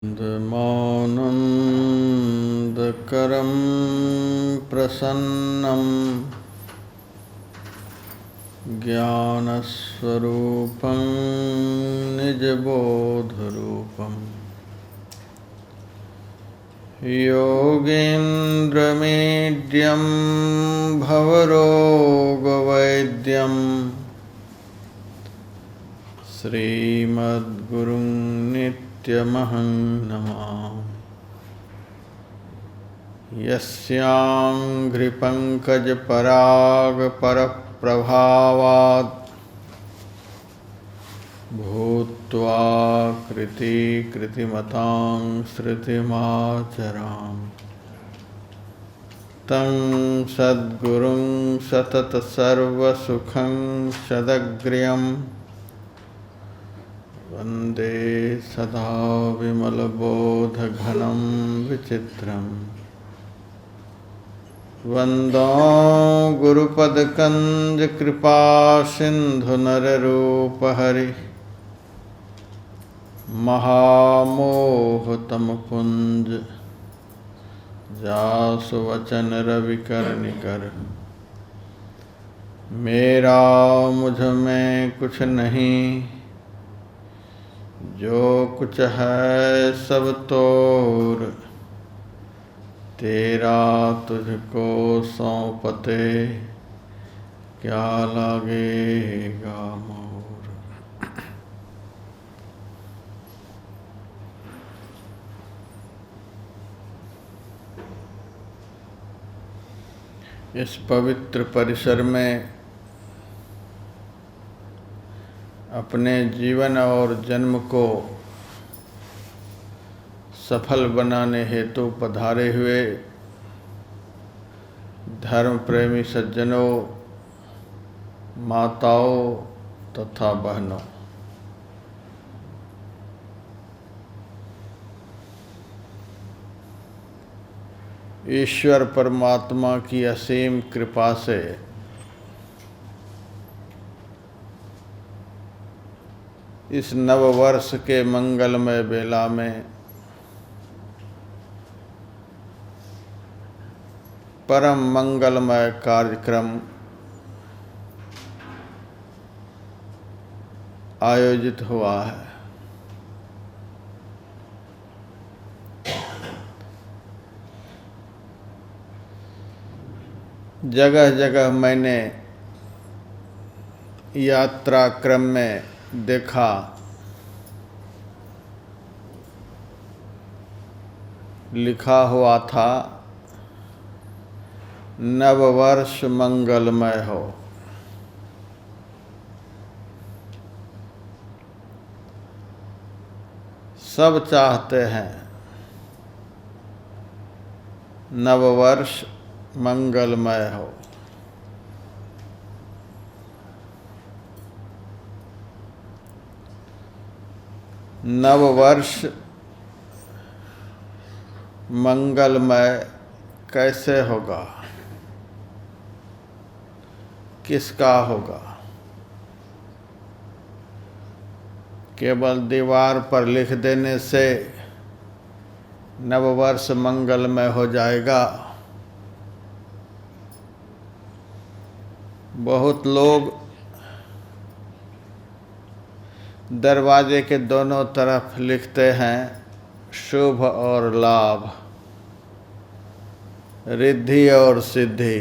मौनंदकरं प्रसन्नं ज्ञानस्वरूपं निजबोधरूपं योगीन्द्रमीड्यं भवरोगवैद्यं श्रीमद्गुरुं नित्यमहं नमामि। यस्याङ्घ्रिपङ्कजपरागपरप्रभावात् भूत्वा कृतिमतां श्रुतिमाचरामि तं सद्गुरुं सततसर्वसुखं सदग्र्यं वन्दे सदा विमलबोधघनं विचित्रम्। वन्दो गुरुपदकञ्जकृपासिन्धुनररूपहरि महामोहतमपुञ्ज जासु वचन रविकरनिकर। मेरा मुझ में कुछ नहीं, जो कुछ है सब तोर, तेरा तुझको सौंपते क्या लागेगा मोर। इस पवित्र परिसर में अपने जीवन और जन्म को सफल बनाने हेतु पधारे हुए धर्म प्रेमी सज्जनों, माताओं तथा बहनों, ईश्वर परमात्मा की असीम कृपा से इस नववर्ष के मंगलमय बेला में परम मंगलमय कार्यक्रम आयोजित हुआ है। जगह जगह मैंने यात्रा क्रम में देखा लिखा हुआ था, नववर्ष मंगलमय हो। सब चाहते हैं नववर्ष मंगलमय हो। नववर्ष मंगलमय कैसे होगा, किसका होगा? केवल दीवार पर लिख देने से नववर्ष मंगलमय हो जाएगा? बहुत लोग दरवाजे के दोनों तरफ लिखते हैं शुभ और लाभ, रिद्धि और सिद्धि।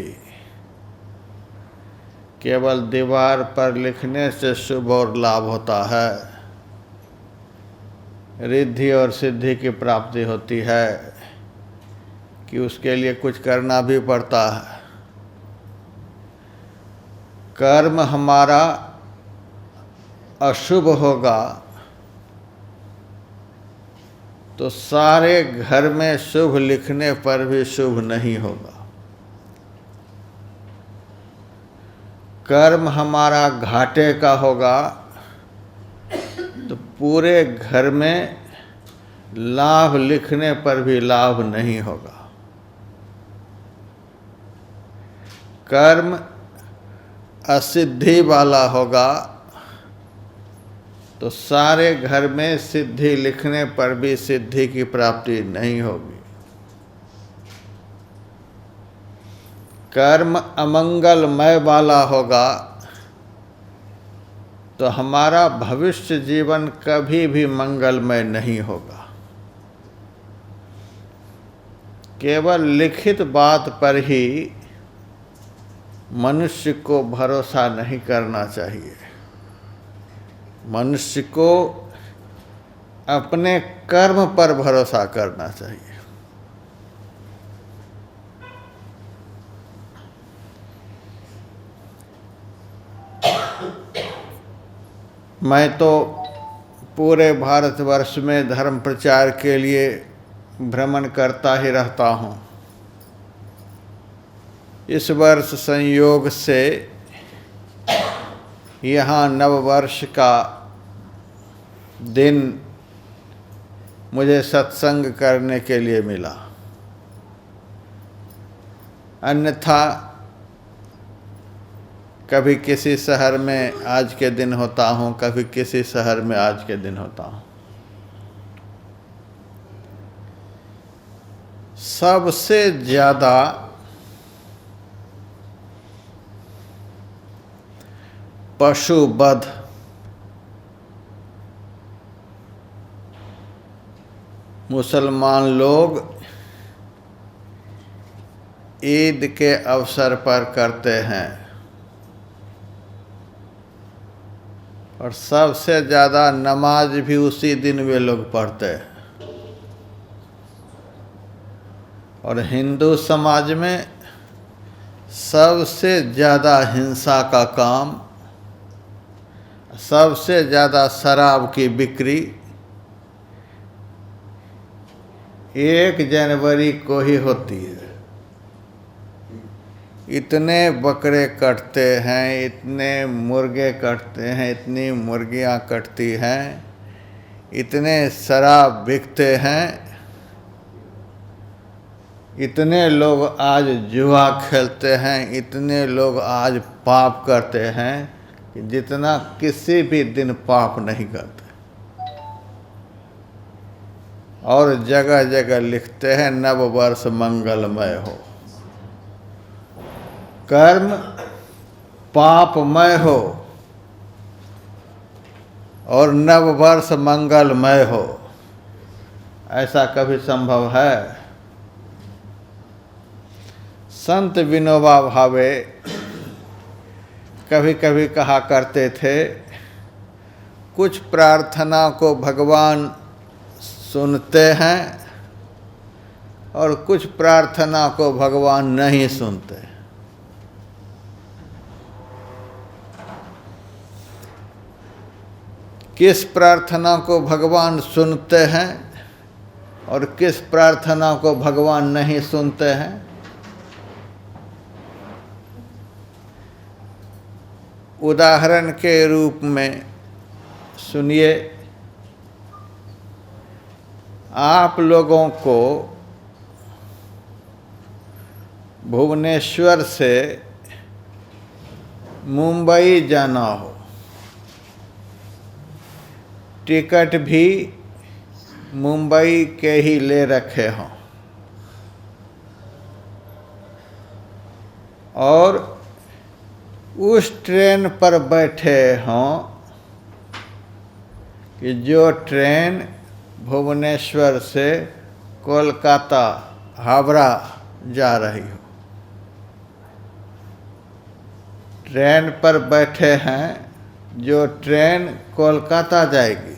केवल दीवार पर लिखने से शुभ और लाभ होता है, रिद्धि और सिद्धि की प्राप्ति होती है कि उसके लिए कुछ करना भी पड़ता है। कर्म हमारा अशुभ होगा तो सारे घर में शुभ लिखने पर भी शुभ नहीं होगा। कर्म हमारा घाटे का होगा तो पूरे घर में लाभ लिखने पर भी लाभ नहीं होगा। कर्म असिद्धि वाला होगा तो सारे घर में सिद्धि लिखने पर भी सिद्धि की प्राप्ति नहीं होगी। कर्म अमंगलमय वाला होगा तो हमारा भविष्य जीवन कभी भी मंगलमय नहीं होगा। केवल लिखित बात पर ही मनुष्य को भरोसा नहीं करना चाहिए। मनुष्य को अपने कर्म पर भरोसा करना चाहिए। मैं तो पूरे भारतवर्ष में धर्म प्रचार के लिए भ्रमण करता ही रहता हूँ। इस वर्ष संयोग से यहाँ नववर्ष का दिन मुझे सत्संग करने के लिए मिला। अन्यथा कभी किसी शहर में आज के दिन होता हूँ, कभी किसी शहर में आज के दिन होता हूँ। सबसे ज़्यादा पशुवध मुसलमान लोग ईद के अवसर पर करते हैं और सबसे ज़्यादा नमाज भी उसी दिन वे लोग पढ़ते हैं। और हिंदू समाज में सबसे ज़्यादा हिंसा का काम, सबसे ज़्यादा शराब की बिक्री 1 जनवरी को ही होती है। इतने बकरे कटते हैं, इतने मुर्गे कटते हैं, इतनी मुर्गियां कटती हैं, इतने शराब बिकते हैं, इतने लोग आज जुआ खेलते हैं, इतने लोग आज पाप करते हैं कि जितना किसी भी दिन पाप नहीं करते। और जगह जगह लिखते हैं नव वर्ष मंगलमय हो, कर्म पापमय हो और नव वर्ष मंगलमय हो। ऐसा कभी संभव है? संत विनोबा भावे कभी कभी कहा करते थे, कुछ प्रार्थना को भगवान सुनते हैं और कुछ प्रार्थना को भगवान नहीं सुनते। किस प्रार्थना को भगवान सुनते हैं और किस प्रार्थना को भगवान नहीं सुनते हैं? उदाहरण के रूप में सुनिए, आप लोगों को भुवनेश्वर से मुंबई जाना हो, टिकट भी मुंबई के ही ले रखे हों और उस ट्रेन पर बैठे हों कि जो ट्रेन भुवनेश्वर से कोलकाता हावड़ा जा रही हो। ट्रेन पर बैठे हैं जो ट्रेन कोलकाता जाएगी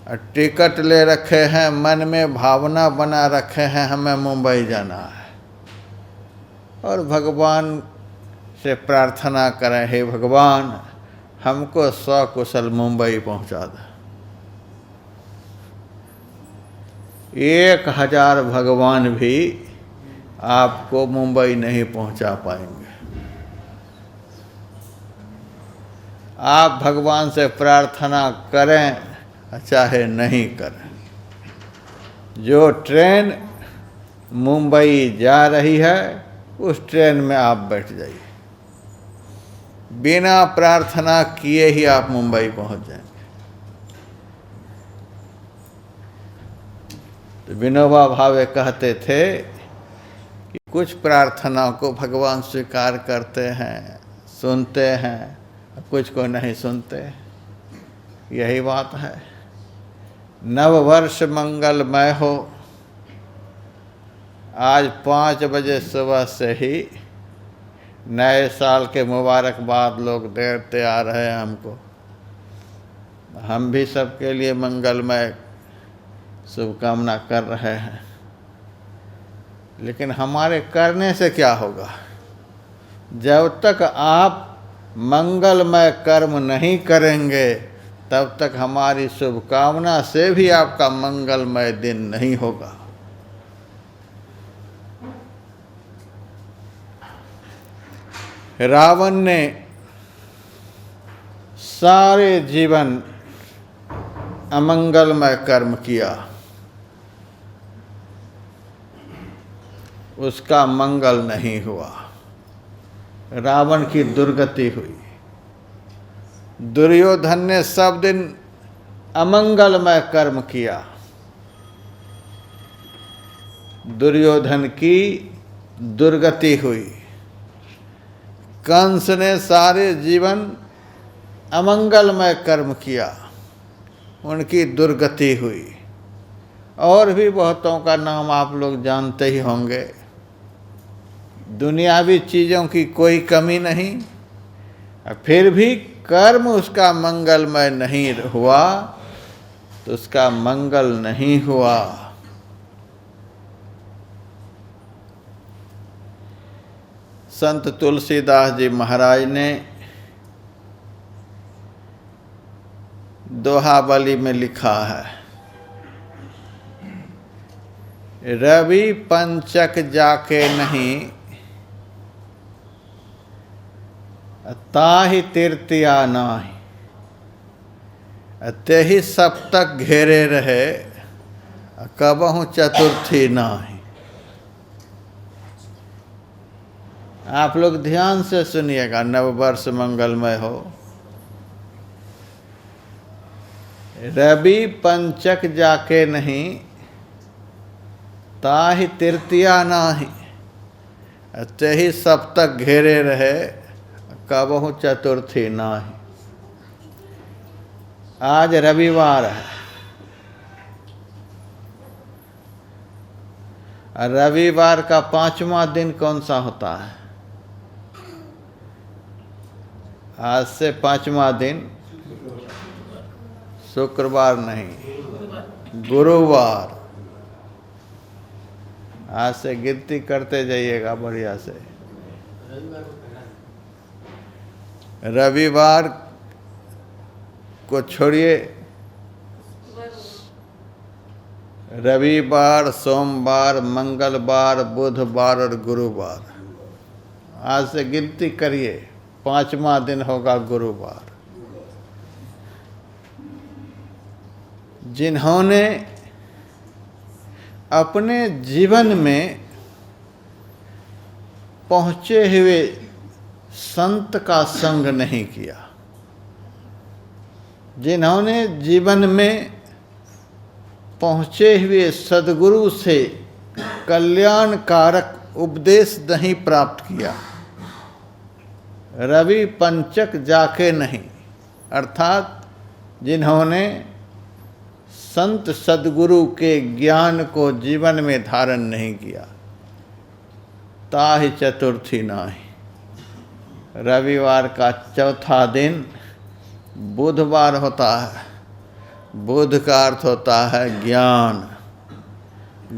और टिकट ले रखे हैं, मन में भावना बना रखे हैं हमें मुंबई जाना है, और भगवान से प्रार्थना करें, हे भगवान हमको सकुशल मुंबई पहुंचा दे। 1000 भगवान भी आपको मुंबई नहीं पहुंचा पाएंगे। आप भगवान से प्रार्थना करें चाहे नहीं करें, जो ट्रेन मुंबई जा रही है उस ट्रेन में आप बैठ जाइए। बिना प्रार्थना किए ही आप मुंबई पहुंच जाएंगे। तो विनोबा भावे कहते थे कि कुछ प्रार्थना को भगवान स्वीकार करते हैं, सुनते हैं, कुछ को नहीं सुनते। यही बात है। नव वर्ष मंगलमय हो। आज 5 बजे सुबह से ही नए साल के मुबारकबाद लोग देते आ रहे हैं हमको। हम भी सबके लिए मंगलमय शुभकामना कर रहे हैं। लेकिन हमारे करने से क्या होगा? जब तक आप मंगलमय कर्म नहीं करेंगे तब तक हमारी शुभकामना से भी आपका मंगलमय दिन नहीं होगा। रावण ने सारे जीवन अमंगलमय कर्म किया, उसका मंगल नहीं हुआ, रावण की दुर्गति हुई। दुर्योधन ने सब दिन अमंगलमय कर्म किया, दुर्योधन की दुर्गति हुई। कंस ने सारे जीवन अमंगलमय कर्म किया, उनकी दुर्गति हुई। और भी बहुतों का नाम आप लोग जानते ही होंगे। दुनियावी चीज़ों की कोई कमी नहीं, फिर भी कर्म उसका मंगलमय नहीं हुआ तो उसका मंगल नहीं हुआ। संत तुलसीदास जी महाराज ने दोहावली में लिखा है, रवि पंचक जाके नहीं, ताहि तृतीया नाही, तेहि सप्तक घेरे रहे, कबहु चतुर्थी नाही। आप लोग ध्यान से सुनिएगा, नववर्ष मंगलमय हो। रवि पंचक जाके नहीं, ताहि तृतीया नाही, तेहि सप्तक घेरे रहे, कबहु चतुर्थी नाही। आज रविवार है, रविवार का 5वां दिन कौन सा होता है? आज से 5वां दिन शुक्रवार नहीं, गुरुवार। आज से गिनती करते जाइएगा बढ़िया से। रविवार को छोड़िए, रविवार, सोमवार, मंगलवार, बुधवार और गुरुवार। आज से गिनती करिए, 5वां दिन होगा गुरुवार। जिन्होंने अपने जीवन में पहुँचे हुए संत का संग नहीं किया, जिन्होंने जीवन में पहुँचे हुए सद्गुरु से कल्याणकारक उपदेश नहीं प्राप्त किया, रवि पंचक जाके नहीं, अर्थात जिन्होंने संत सद्गुरु के ज्ञान को जीवन में धारण नहीं किया, ताहि चतुर्थी नाही। रविवार का चौथा दिन बुधवार होता है। बुध का अर्थ होता है ज्ञान।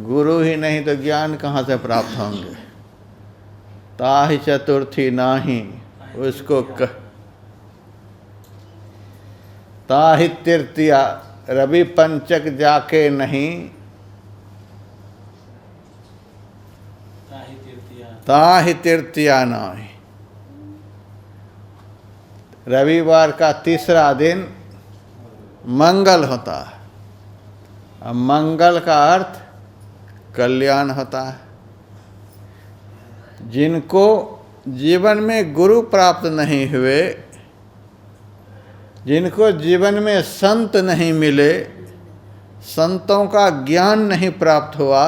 गुरु ही नहीं तो ज्ञान कहाँ से प्राप्त होंगे? ताहि चतुर्थी नाही, उसको ताहि तृतीया, रवि पंचक जाके नहीं, ताहि तृतीया नाही। रविवार का तीसरा दिन मंगल होता है। अब मंगल का अर्थ कल्याण होता है। जिनको जीवन में गुरु प्राप्त नहीं हुए, जिनको जीवन में संत नहीं मिले, संतों का ज्ञान नहीं प्राप्त हुआ,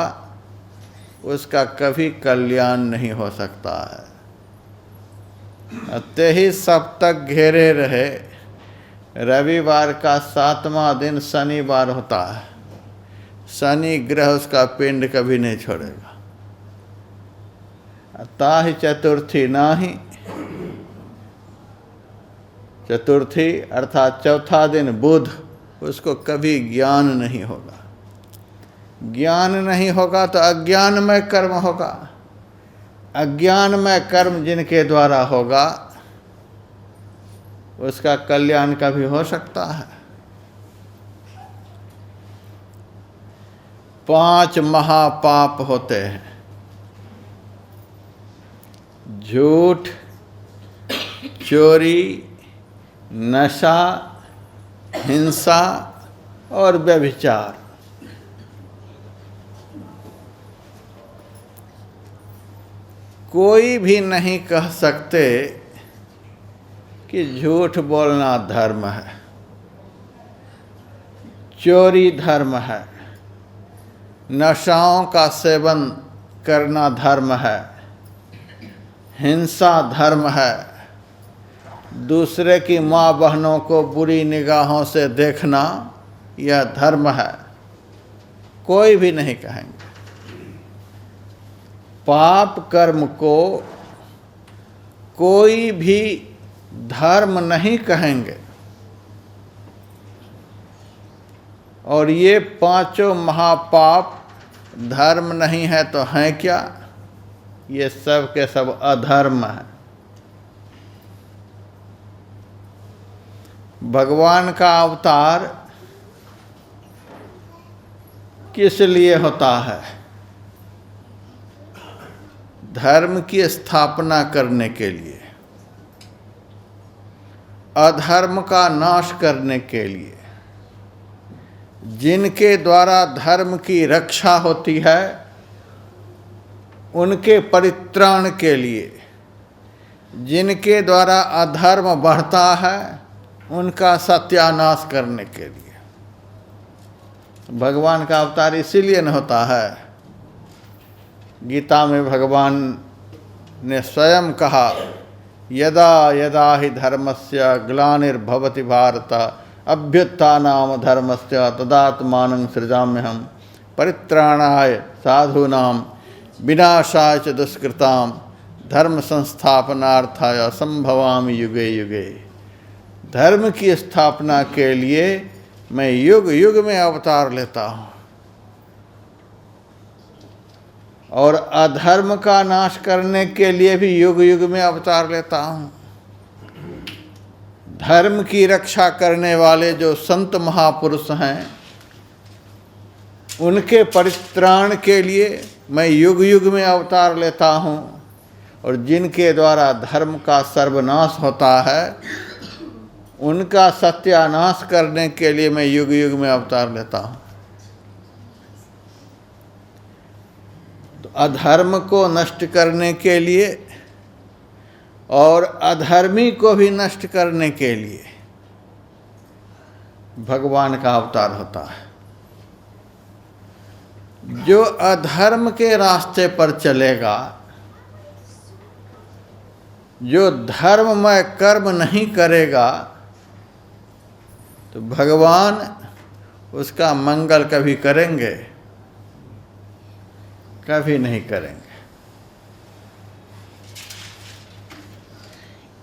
उसका कभी कल्याण नहीं हो सकता है। अत्य ही सब तक घेरे रहे। रविवार का 7वां दिन शनिवार होता है। शनि ग्रह उसका पिंड कभी नहीं छोड़ेगा। ताहि चतुर्थी नाही, चतुर्थी अर्थात चौथा दिन बुध, उसको कभी ज्ञान नहीं होगा। ज्ञान नहीं होगा तो अज्ञानमय कर्म होगा। अज्ञानमय कर्म जिनके द्वारा होगा, उसका कल्याण कभी हो सकता है? 5 महापाप होते हैं: झूठ, चोरी, नशा, हिंसा और व्यभिचार। कोई भी नहीं कह सकते कि झूठ बोलना धर्म है, चोरी धर्म है, नशाओं का सेवन करना धर्म है, हिंसा धर्म है, दूसरे की माँ बहनों को बुरी निगाहों से देखना यह धर्म है। कोई भी नहीं कहेंगे। पाप कर्म को कोई भी धर्म नहीं कहेंगे। और ये 5 महापाप धर्म नहीं है तो हैं क्या? ये सब के सब अधर्म है। भगवान का अवतार किस लिए होता है? धर्म की स्थापना करने के लिए, अधर्म का नाश करने के लिए। जिनके द्वारा धर्म की रक्षा होती है, उनके परित्राण के लिए। जिनके द्वारा अधर्म बढ़ता है, उनका सत्यानाश करने के लिए। भगवान का अवतार इसीलिए न होता है। गीता में भगवान ने स्वयं कहा, यदा यदा हि धर्मस्य ग्लानिर्भवति भारत अभ्युत्थानाम धर्मस्य तदात्मानं सृजाम्यहम् परित्राणाय साधूनां विनाशाय च दुष्कृतां धर्म संस्थापनार्थाय संभवामि युगे युगे। धर्म की स्थापना के लिए मैं युग युग में अवतार लेता हूँ, और अधर्म का नाश करने के लिए भी युग युग में अवतार लेता हूँ। धर्म की रक्षा करने वाले जो संत महापुरुष हैं, उनके परित्राण के लिए मैं युग युग में अवतार लेता हूँ। और जिनके द्वारा धर्म का सर्वनाश होता है, उनका सत्यानाश करने के लिए मैं युग युग में अवतार लेता हूँ। तो अधर्म को नष्ट करने के लिए और अधर्मी को भी नष्ट करने के लिए भगवान का अवतार होता है। जो अधर्म के रास्ते पर चलेगा, जो धर्ममय कर्म नहीं करेगा, तो भगवान उसका मंगल कभी करेंगे? कभी नहीं करेंगे।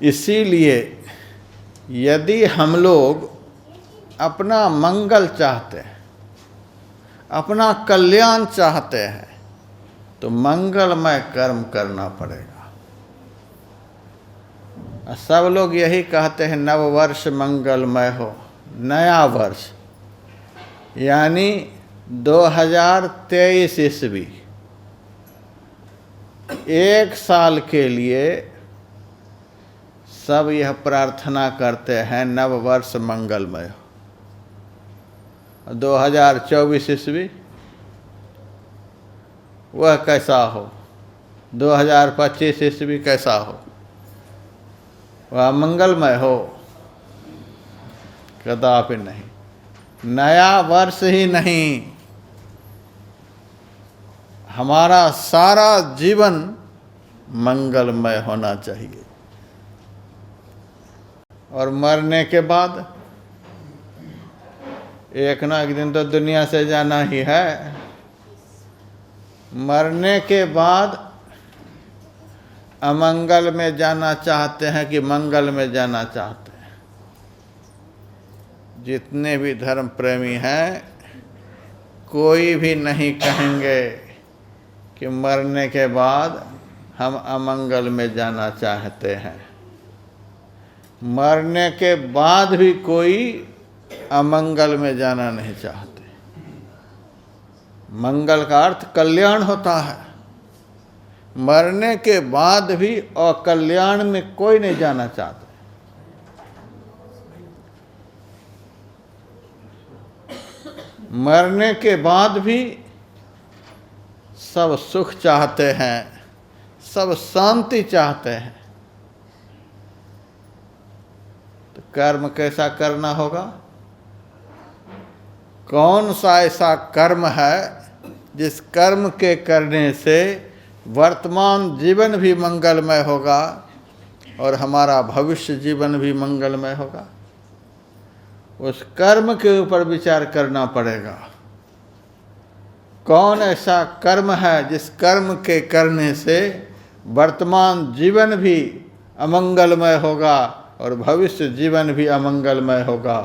इसीलिए यदि हम लोग अपना मंगल चाहते हैं, अपना कल्याण चाहते हैं, तो मंगलमय कर्म करना पड़ेगा। सब लोग यही कहते हैं, नववर्ष मंगलमय हो। नया वर्ष यानी 2023 ईस्वी, 1 साल के लिए सब यह प्रार्थना करते हैं, नववर्ष मंगलमय हो। 2024 ईस्वी वह कैसा हो? 2025 ईस्वी कैसा हो? वह मंगलमय हो? कदापि नहीं। नया वर्ष ही नहीं, हमारा सारा जीवन मंगलमय होना चाहिए। और मरने के बाद एक ना एक दिन तो दुनिया से जाना ही है। मरने के बाद अमंगल में जाना चाहते हैं कि मंगल में जाना चाहते हैं? जितने भी धर्म प्रेमी हैं, कोई भी नहीं कहेंगे कि मरने के बाद हम अमंगल में जाना चाहते हैं। मरने के बाद भी कोई अमंगल में जाना नहीं चाहते। मंगल का अर्थ कल्याण होता है। मरने के बाद भी अकल्याण में कोई नहीं जाना चाहता। मरने के बाद भी सब सुख चाहते हैं, सब शांति चाहते हैं। तो कर्म कैसा करना होगा? कौन सा ऐसा कर्म है जिस कर्म के करने से वर्तमान जीवन भी मंगलमय होगा और हमारा भविष्य जीवन भी मंगलमय होगा? उस कर्म के ऊपर विचार करना पड़ेगा। कौन ऐसा कर्म है जिस कर्म के करने से वर्तमान जीवन भी अमंगलमय होगा और भविष्य जीवन भी अमंगलमय होगा?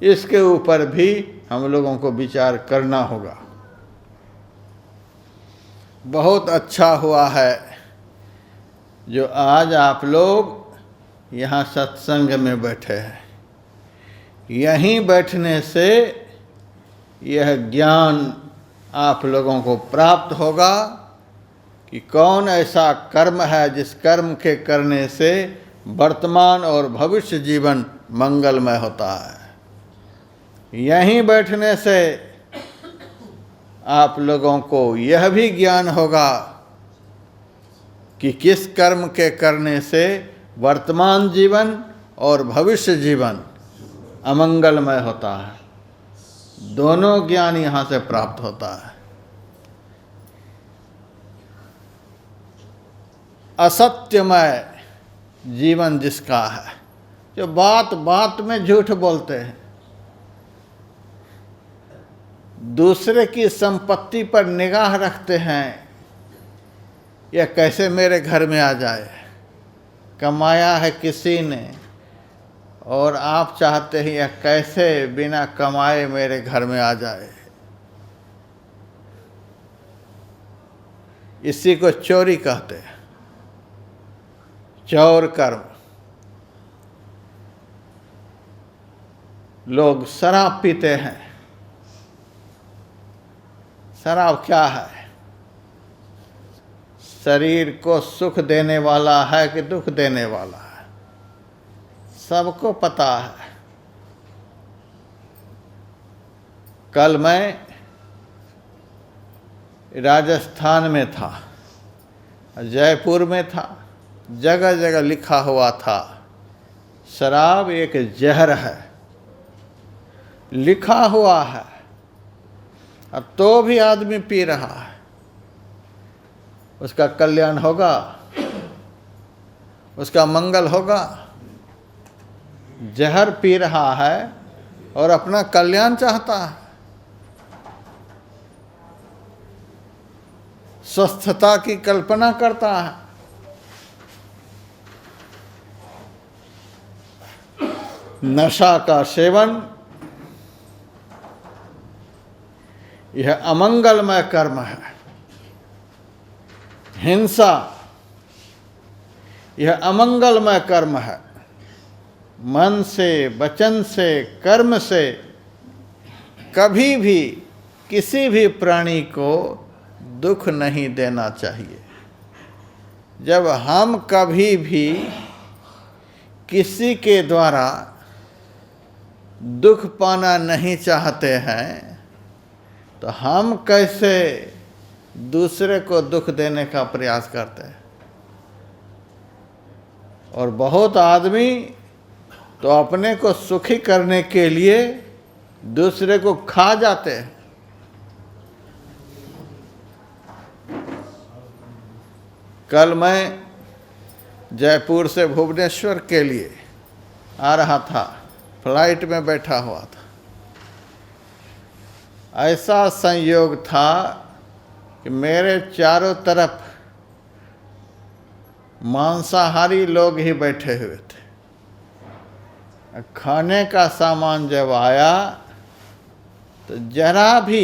इसके ऊपर भी हम लोगों को विचार करना होगा। बहुत अच्छा हुआ है जो आज आप लोग यहाँ सत्संग में बैठे हैं। यहीं बैठने से यह ज्ञान आप लोगों को प्राप्त होगा कि कौन ऐसा कर्म है जिस कर्म के करने से वर्तमान और भविष्य जीवन मंगलमय होता है। यहीं बैठने से आप लोगों को यह भी ज्ञान होगा कि किस कर्म के करने से वर्तमान जीवन और भविष्य जीवन अमंगलमय होता है। दोनों ज्ञान यहाँ से प्राप्त होता है। असत्यमय जीवन जिसका है, जो बात बात में झूठ बोलते हैं, दूसरे की संपत्ति पर निगाह रखते हैं, यह कैसे मेरे घर में आ जाए, कमाया है किसी ने और आप चाहते हैं यह कैसे बिना कमाए मेरे घर में आ जाए। इसी को चोरी कहते हैं, चौर कर्म। लोग शराब पीते हैं। शराब क्या है? शरीर को सुख देने वाला है कि दुख देने वाला है? सबको पता है। कल मैं राजस्थान में था, जयपुर में था, जगह जगह लिखा हुआ था शराब एक जहर है, लिखा हुआ है, और तो भी आदमी पी रहा है। उसका कल्याण होगा? उसका मंगल होगा? जहर पी रहा है और अपना कल्याण चाहता है, स्वस्थता की कल्पना करता है। नशा का सेवन यह अमंगलमय कर्म है। हिंसा यह अमंगलमय कर्म है। मन से, वचन से, कर्म से कभी भी किसी भी प्राणी को दुख नहीं देना चाहिए। जब हम कभी भी किसी के द्वारा दुख पाना नहीं चाहते हैं तो हम कैसे दूसरे को दुख देने का प्रयास करते हैं? और बहुत आदमी तो अपने को सुखी करने के लिए दूसरे को खा जाते हैं। कल मैं जयपुर से भुवनेश्वर के लिए आ रहा था, फ्लाइट में बैठा हुआ था। ऐसा संयोग था कि मेरे चारों तरफ मांसाहारी लोग ही बैठे हुए थे। खाने का सामान जब आया तो जरा भी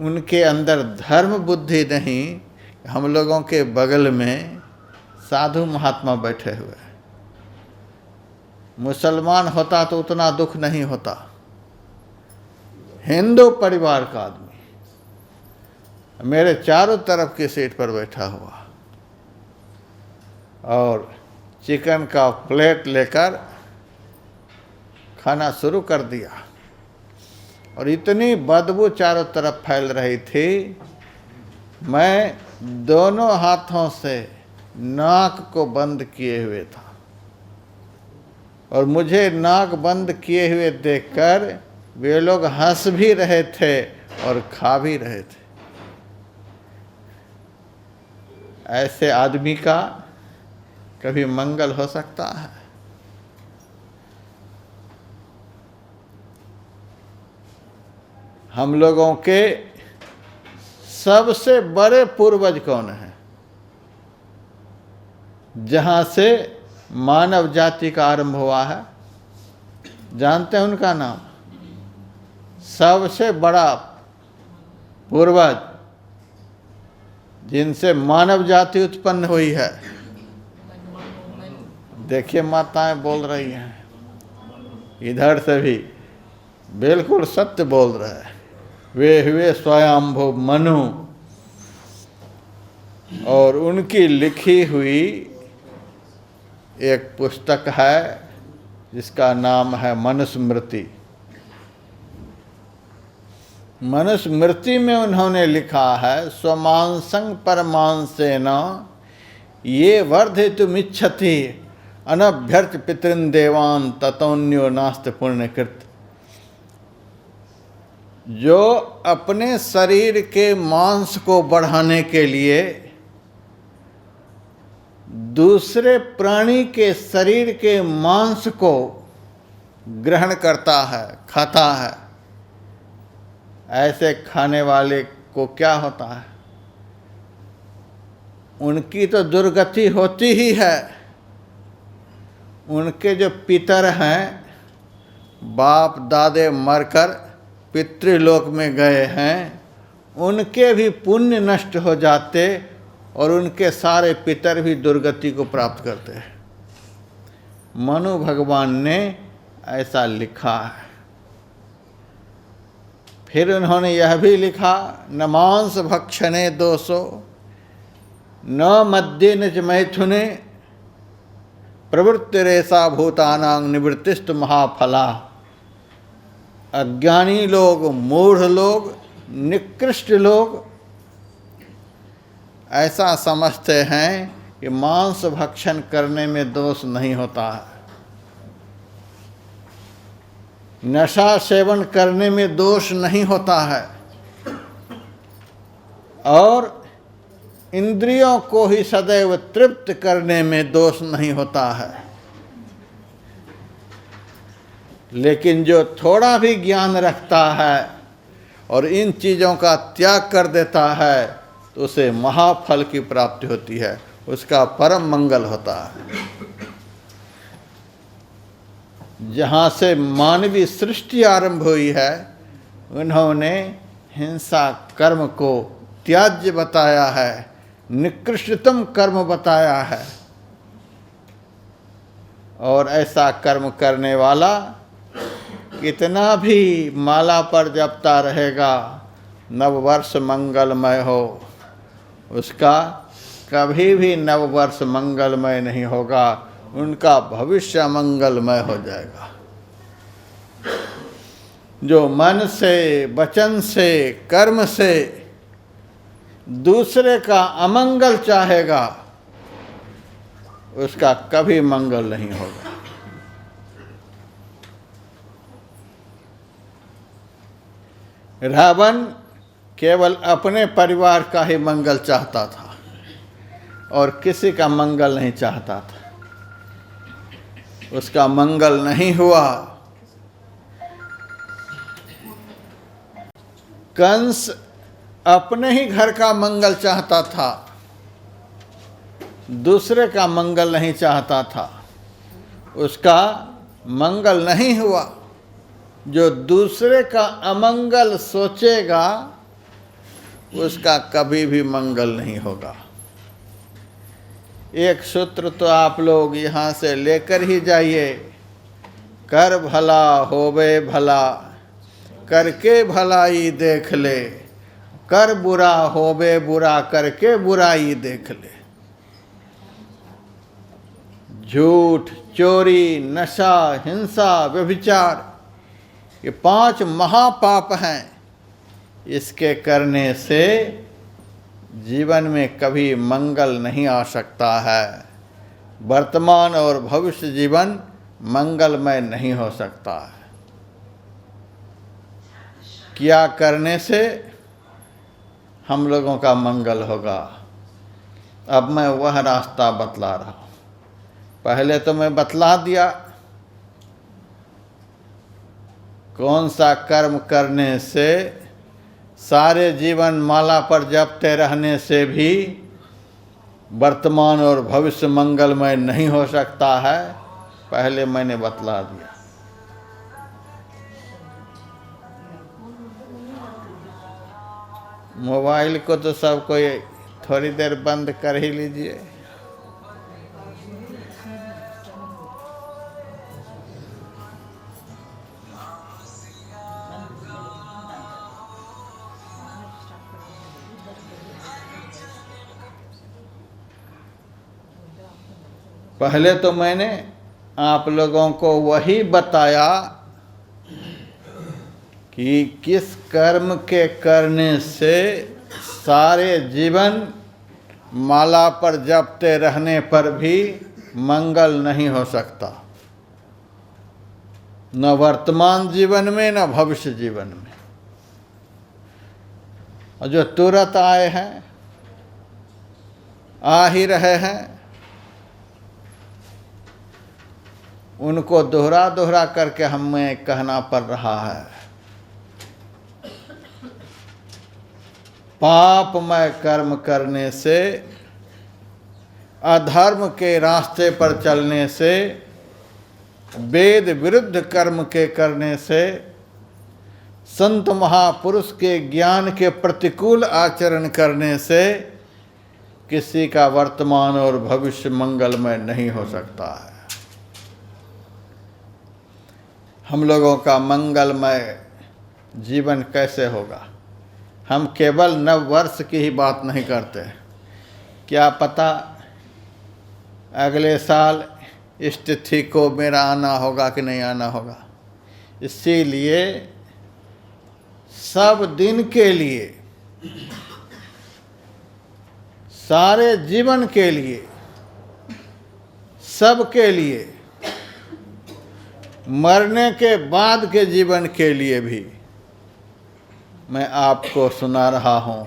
उनके अंदर धर्म बुद्धि नहीं। हम लोगों के बगल में साधु महात्मा बैठे हुए। मुसलमान होता तो उतना दुख नहीं होता। हिंदू परिवार का आदमी मेरे चारों तरफ की सीट पर बैठा हुआ और चिकन का प्लेट लेकर खाना शुरू कर दिया और इतनी बदबू चारों तरफ फैल रही थी। मैं दोनों हाथों से नाक को बंद किए हुए था और मुझे नाक बंद किए हुए देखकर वे लोग हंस भी रहे थे और खा भी रहे थे। ऐसे आदमी का कभी मंगल हो सकता है? हम लोगों के सबसे बड़े पूर्वज कौन हैं? जहाँ से मानव जाति का आरंभ हुआ है, जानते हैं उनका नाम? सबसे बड़ा पूर्वज जिनसे मानव जाति उत्पन्न हुई है। देखिए माताएं बोल रही हैं, इधर से भी बिल्कुल सत्य बोल रहे हैं। वे हुए स्वयंभू मनु और उनकी लिखी हुई एक पुस्तक है जिसका नाम है मनुस्मृति। मनुस्मृति में उन्होंने लिखा है, स्वमांसं परमांसेन ये वर्धितुमिच्छति अनभ्यर्च पितॄन् देवान् ततोऽन्यो नास्ति पुण्यकृत। जो अपने शरीर के मांस को बढ़ाने के लिए दूसरे प्राणी के शरीर के मांस को ग्रहण करता है, खाता है, ऐसे खाने वाले को क्या होता है? उनकी तो दुर्गति होती ही है। उनके जो पितर हैं, बाप दादे मरकर पितृलोक में गए हैं, उनके भी पुण्य नष्ट हो जाते और उनके सारे पितर भी दुर्गति को प्राप्त करते हैं। मनु भगवान ने ऐसा लिखा है। फिर उन्होंने यह भी लिखा, न मांस भक्षणे दोषो न मद्ये न च मैथुने प्रवृत्तिरेषा भूतानां निवृत्तिस्तु महाफला। अज्ञानी लोग, मूढ़ लोग, निकृष्ट लोग ऐसा समझते हैं कि मांस भक्षण करने में दोष नहीं होता है, नशा सेवन करने में दोष नहीं होता है और इंद्रियों को ही सदैव तृप्त करने में दोष नहीं होता है। लेकिन जो थोड़ा भी ज्ञान रखता है और इन चीज़ों का त्याग कर देता है तो उसे महाफल की प्राप्ति होती है, उसका परम मंगल होता है। जहाँ से मानवीय सृष्टि आरंभ हुई है, उन्होंने हिंसा कर्म को त्याज्य बताया है, निकृष्टतम कर्म बताया है। और ऐसा कर्म करने वाला कितना भी माला पर जपता रहेगा, नववर्ष मंगलमय हो, उसका कभी भी नववर्ष मंगलमय नहीं होगा, उनका भविष्य मंगलमय हो जाएगा। जो मन से, वचन से, कर्म से दूसरे का अमंगल चाहेगा, उसका कभी मंगल नहीं होगा। रावण केवल अपने परिवार का ही मंगल चाहता था और किसी का मंगल नहीं चाहता था। उसका मंगल नहीं हुआ। कंस अपने ही घर का मंगल चाहता था, दूसरे का मंगल नहीं चाहता था। उसका मंगल नहीं हुआ। जो दूसरे का अमंगल सोचेगा उसका कभी भी मंगल नहीं होगा। एक सूत्र तो आप लोग यहाँ से लेकर ही जाइए, कर भला होवे भला, करके भलाई देख ले, कर बुरा होवे बुरा, करके बुराई देख ले। झूठ, चोरी, नशा, हिंसा, व्यभिचार, ये 5 महापाप हैं। इसके करने से जीवन में कभी मंगल नहीं आ सकता है। वर्तमान और भविष्य जीवन मंगलमय नहीं हो सकता है। क्या करने से हम लोगों का मंगल होगा? अब मैं वह रास्ता बतला रहा हूँ। पहले तो मैं बतला दिया कौन सा कर्म करने से सारे जीवन माला पर जपते रहने से भी वर्तमान और भविष्य मंगलमय नहीं हो सकता है। पहले मैंने बतला दिया। मोबाइल को तो सब कोई थोड़ी देर बंद कर ही लीजिए। पहले तो मैंने आप लोगों को वही बताया कि किस कर्म के करने से सारे जीवन माला पर जपते रहने पर भी मंगल नहीं हो सकता, न वर्तमान जीवन में न भविष्य जीवन में। और जो तुरंत आए हैं, आ ही रहे हैं, उनको दोहरा दोहरा करके हमें कहना पड़ रहा है। पापमय कर्म करने से, अधर्म के रास्ते पर चलने से, वेद विरुद्ध कर्म के करने से, संत महापुरुष के ज्ञान के प्रतिकूल आचरण करने से किसी का वर्तमान और भविष्य मंगलमय नहीं हो सकता है। हम लोगों का मंगलमय जीवन कैसे होगा? हम केवल नव वर्ष की ही बात नहीं करते। क्या पता अगले साल इस तिथि को मेरा आना होगा कि नहीं आना होगा। इसीलिए सब दिन के लिए, सारे जीवन के लिए, सब के लिए, मरने के बाद के जीवन के लिए भी मैं आपको सुना रहा हूँ।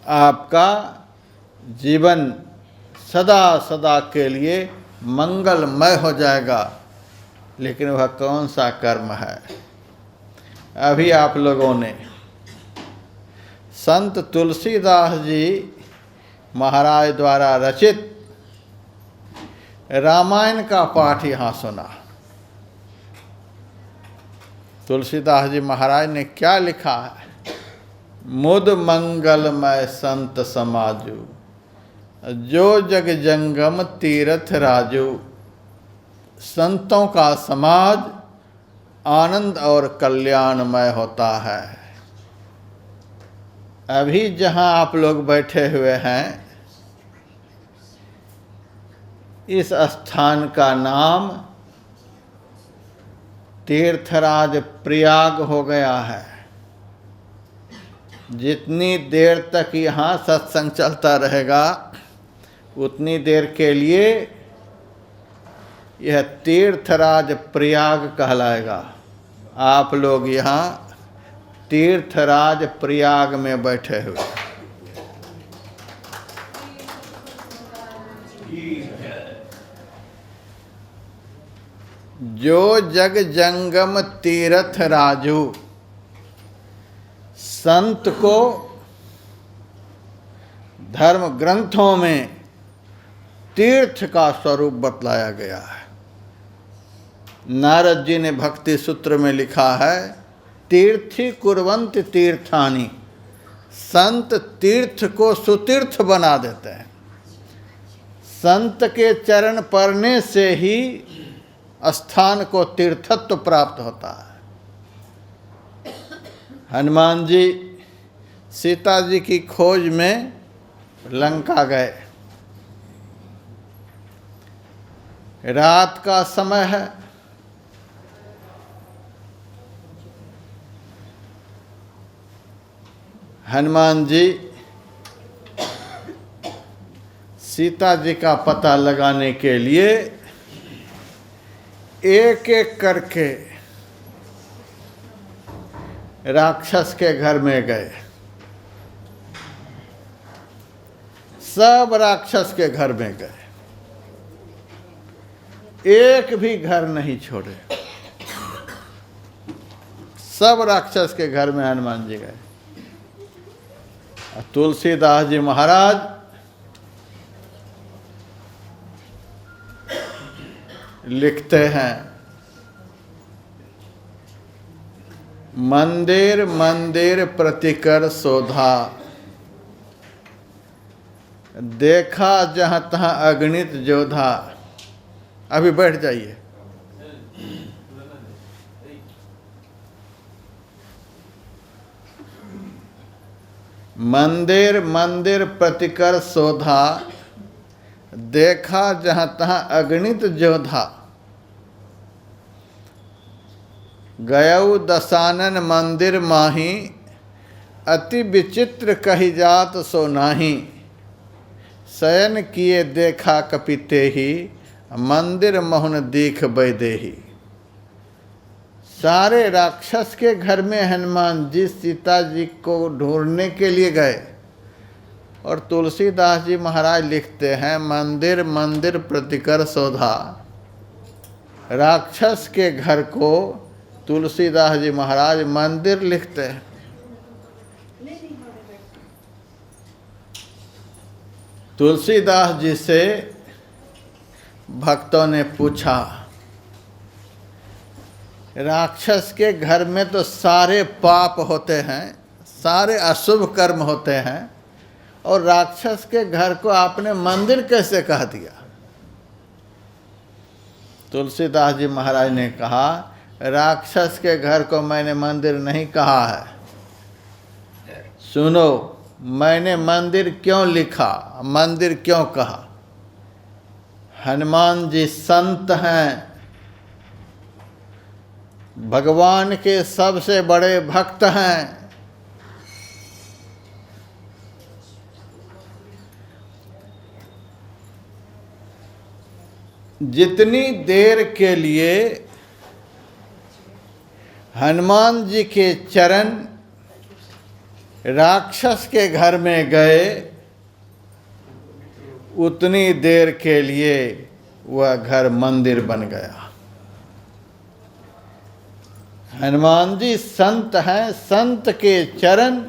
आपका जीवन सदा सदा के लिए मंगलमय हो जाएगा। लेकिन वह कौन सा कर्म है? अभी आप लोगों ने संत तुलसीदास जी महाराज द्वारा रचित रामायण का पाठ यहाँ सुना। तुलसीदास जी महाराज ने क्या लिखा है? मुद मंगलमय संत समाजु, जो जग जंगम तीर्थ राजू। संतों का समाज आनंद और कल्याणमय होता है। अभी जहाँ आप लोग बैठे हुए हैं, इस स्थान का नाम तीर्थराज प्रयाग हो गया है। जितनी देर तक यहाँ सत्संग चलता रहेगा उतनी देर के लिए यह तीर्थराज प्रयाग कहलाएगा। आप लोग यहाँ तीर्थराज प्रयाग में बैठे हुए। जो जग जंगम तीर्थ राजू, संत को धर्म ग्रंथों में तीर्थ का स्वरूप बतलाया गया है। नारद जी ने भक्ति सूत्र में लिखा है, तीर्थी कुर्वन्ति तीर्थानि, संत तीर्थ को सुतीर्थ बना देते हैं। संत के चरण पड़ने से ही स्थान को तीर्थत्व प्राप्त होता है। हनुमान जी सीता जी की खोज में लंका गए। रात का समय है। हनुमान जी सीता जी का पता लगाने के लिए एक एक करके राक्षस के घर में गए। सब राक्षस के घर में गए, एक भी घर नहीं छोड़े। सब राक्षस के घर में हनुमान जी गए। तुलसीदास जी महाराज लिखते हैं, मंदिर मंदिर प्रतिकर शोधा, देखा जहाँ तहाँ अगणित जोधा। अभी बैठ जाइए। मंदिर मंदिर प्रतिकर शोधा, देखा जहाँ तहाँ अगणित जोधा। गयऊ दशानन मंदिर माही, अति विचित्र कही जात सो नाही। शयन किए देखा कपिते ही, मंदिर मोहन दीख बैदेही। सारे राक्षस के घर में हनुमान जी सीता जी को ढूंढने के लिए गए। और तुलसीदास जी महाराज लिखते हैं, मंदिर मंदिर प्रतिकर शोधा। राक्षस के घर को तुलसीदास जी महाराज मंदिर लिखते हैं। तुलसीदास जी से भक्तों ने पूछा, राक्षस के घर में तो सारे पाप होते हैं, सारे अशुभ कर्म होते हैं, और राक्षस के घर को आपने मंदिर कैसे कह दिया? तुलसीदास जी महाराज ने कहा, राक्षस के घर को मैंने मंदिर नहीं कहा है। सुनो, मैंने मंदिर क्यों लिखा, मंदिर क्यों कहा? हनुमान जी संत हैं, भगवान के सबसे बड़े भक्त हैं। जितनी देर के लिए हनुमान जी के चरण राक्षस के घर में गए, उतनी देर के लिए वह घर मंदिर बन गया। हनुमान जी संत हैं, संत के चरण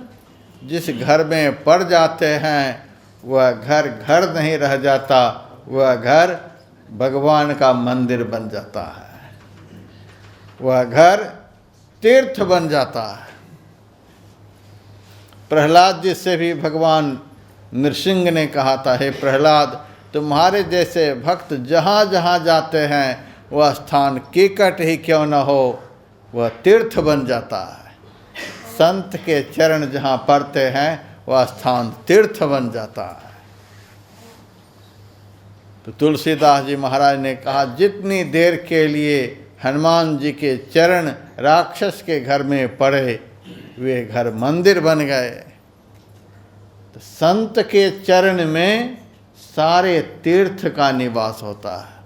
जिस घर में पड़ जाते हैं वह घर घर नहीं रह जाता, वह घर भगवान का मंदिर बन जाता है, वह घर तीर्थ बन जाता है। प्रहलाद जी से भी भगवान नृसिंह ने कहा था, हे प्रहलाद, तुम्हारे जैसे भक्त जहाँ जहाँ जाते हैं वह स्थान कीकट ही क्यों न हो, वह तीर्थ बन जाता है। संत के चरण जहाँ पड़ते हैं वह स्थान तीर्थ बन जाता है। तो तुलसीदास जी महाराज ने कहा, जितनी देर के लिए हनुमान जी के चरण राक्षस के घर में पड़े, वे घर मंदिर बन गए। तो संत के चरण में सारे तीर्थ का निवास होता है।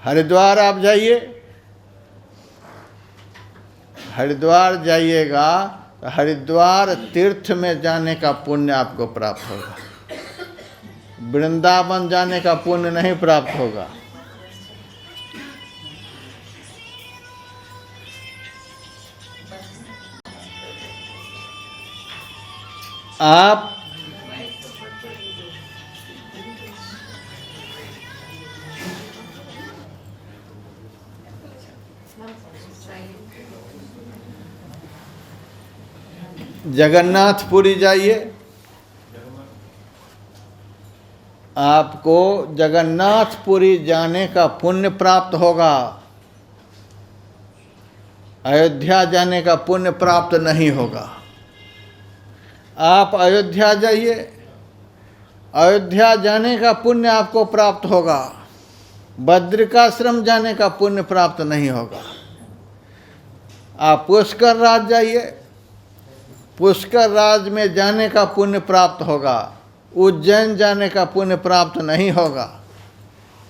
हरिद्वार आप जाइए, हरिद्वार जाइएगा तो हरिद्वार तीर्थ में जाने का पुण्य आपको प्राप्त होगा, वृंदावन जाने का पुण्य नहीं प्राप्त होगा। आप जगन्नाथपुरी जाइए, आपको जगन्नाथपुरी जाने का पुण्य प्राप्त होगा, अयोध्या जाने का पुण्य प्राप्त नहीं होगा। आप अयोध्या जाइए, अयोध्या जाने का पुण्य आपको प्राप्त होगा, बद्रिकाश्रम जाने का पुण्य प्राप्त नहीं होगा। आप पुष्कर राज जाइए, पुष्कर राज में जाने का पुण्य प्राप्त होगा, उज्जैन जाने का पुण्य प्राप्त नहीं होगा।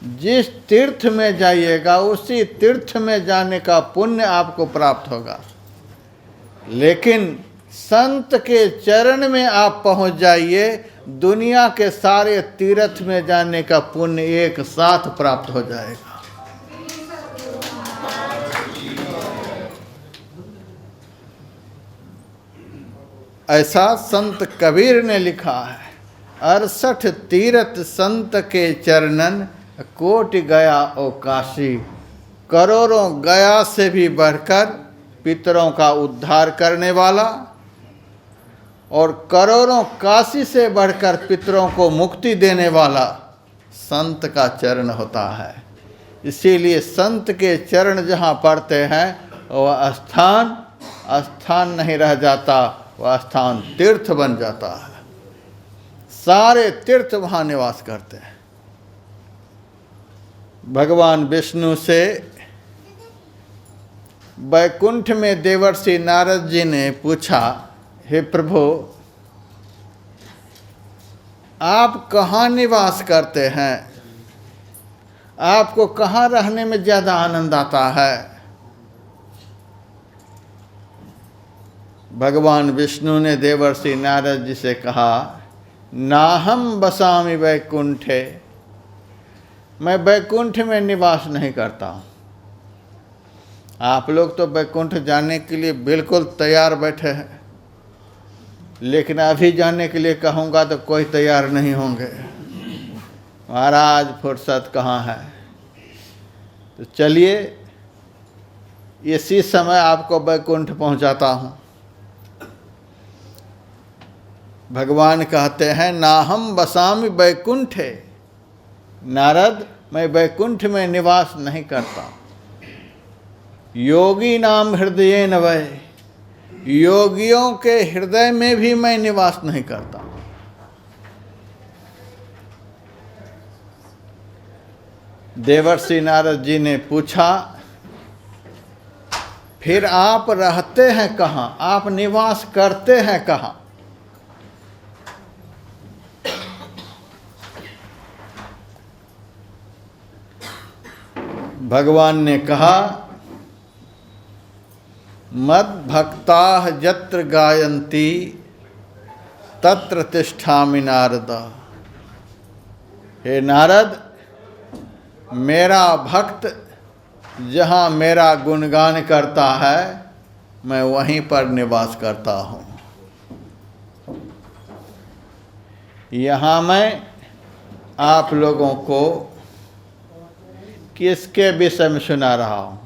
जिस तीर्थ में जाइएगा उसी तीर्थ में जाने का पुण्य आपको प्राप्त होगा। लेकिन संत के चरण में आप पहुंच जाइए, दुनिया के सारे तीर्थ में जाने का पुण्य एक साथ प्राप्त हो जाएगा। ऐसा संत कबीर ने लिखा है, 68 तीरथ संत के चरणन, कोटि गया ओ काशी। करोड़ों गया से भी बढ़कर पितरों का उद्धार करने वाला, और करोड़ों काशी से बढ़कर पितरों को मुक्ति देने वाला संत का चरण होता है। इसीलिए संत के चरण जहाँ पड़ते हैं वह स्थान नहीं रह जाता, वह स्थान तीर्थ बन जाता है। सारे तीर्थ वहाँ निवास करते हैं। भगवान विष्णु से वैकुंठ में देवर्षि नारद जी ने पूछा, हे प्रभु, आप कहाँ निवास करते हैं? आपको कहाँ रहने में ज़्यादा आनंद आता है? भगवान विष्णु ने देवर्षि नारद जी से कहा, नाहम बसामि वैकुंठे, मैं वैकुंठ में निवास नहीं करता हूँ। आप लोग तो वैकुंठ जाने के लिए बिल्कुल तैयार बैठे हैं, लेकिन अभी जाने के लिए कहूँगा तो कोई तैयार नहीं होंगे। महाराज फुर्सत कहाँ है? तो चलिए इसी समय आपको वैकुंठ पहुँचाता हूँ। भगवान कहते हैं, नाहम बसामि वैकुंठे, नारद मैं वैकुंठ में निवास नहीं करता। योगी नाम हृदय न वै, योगियों के हृदय में भी मैं निवास नहीं करता। देवर्षि नारद जी ने पूछा, फिर आप रहते हैं कहाँ? आप निवास करते हैं कहाँ? भगवान ने कहा, मद भक्ताः यत्र गायन्ति तत्र तिष्ठामि नारद। हे नारद, मेरा भक्त जहाँ मेरा गुणगान करता है मैं वहीं पर निवास करता हूँ। यहाँ मैं आप लोगों को किसके विषय में सुना रहा हूँ?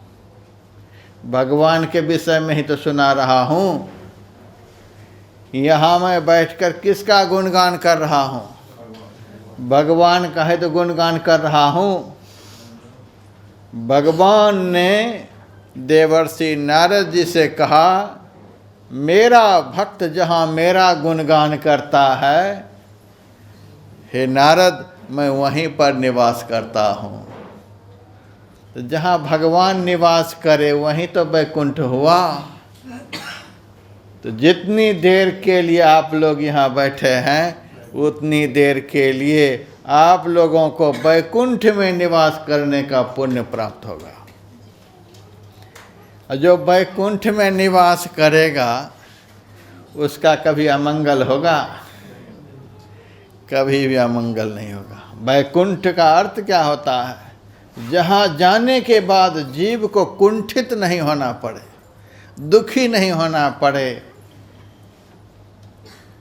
भगवान के विषय में ही तो सुना रहा हूँ। यहाँ मैं बैठकर किसका गुणगान कर रहा हूँ? भगवान का है तो गुणगान कर रहा हूँ। भगवान ने देवर्षि नारद जी से कहा, मेरा भक्त जहाँ मेरा गुणगान करता है, हे नारद मैं वहीं पर निवास करता हूँ। तो जहाँ भगवान निवास करे वहीं तो वैकुंठ हुआ। तो तो जितनी देर के लिए आप लोग यहाँ बैठे हैं उतनी देर के लिए आप लोगों को वैकुंठ में निवास करने का पुण्य प्राप्त होगा। और जो वैकुंठ में निवास करेगा उसका कभी अमंगल होगा? कभी भी अमंगल नहीं होगा। वैकुंठ का अर्थ क्या होता है? जहाँ जाने के बाद जीव को कुंठित नहीं होना पड़े, दुखी नहीं होना पड़े,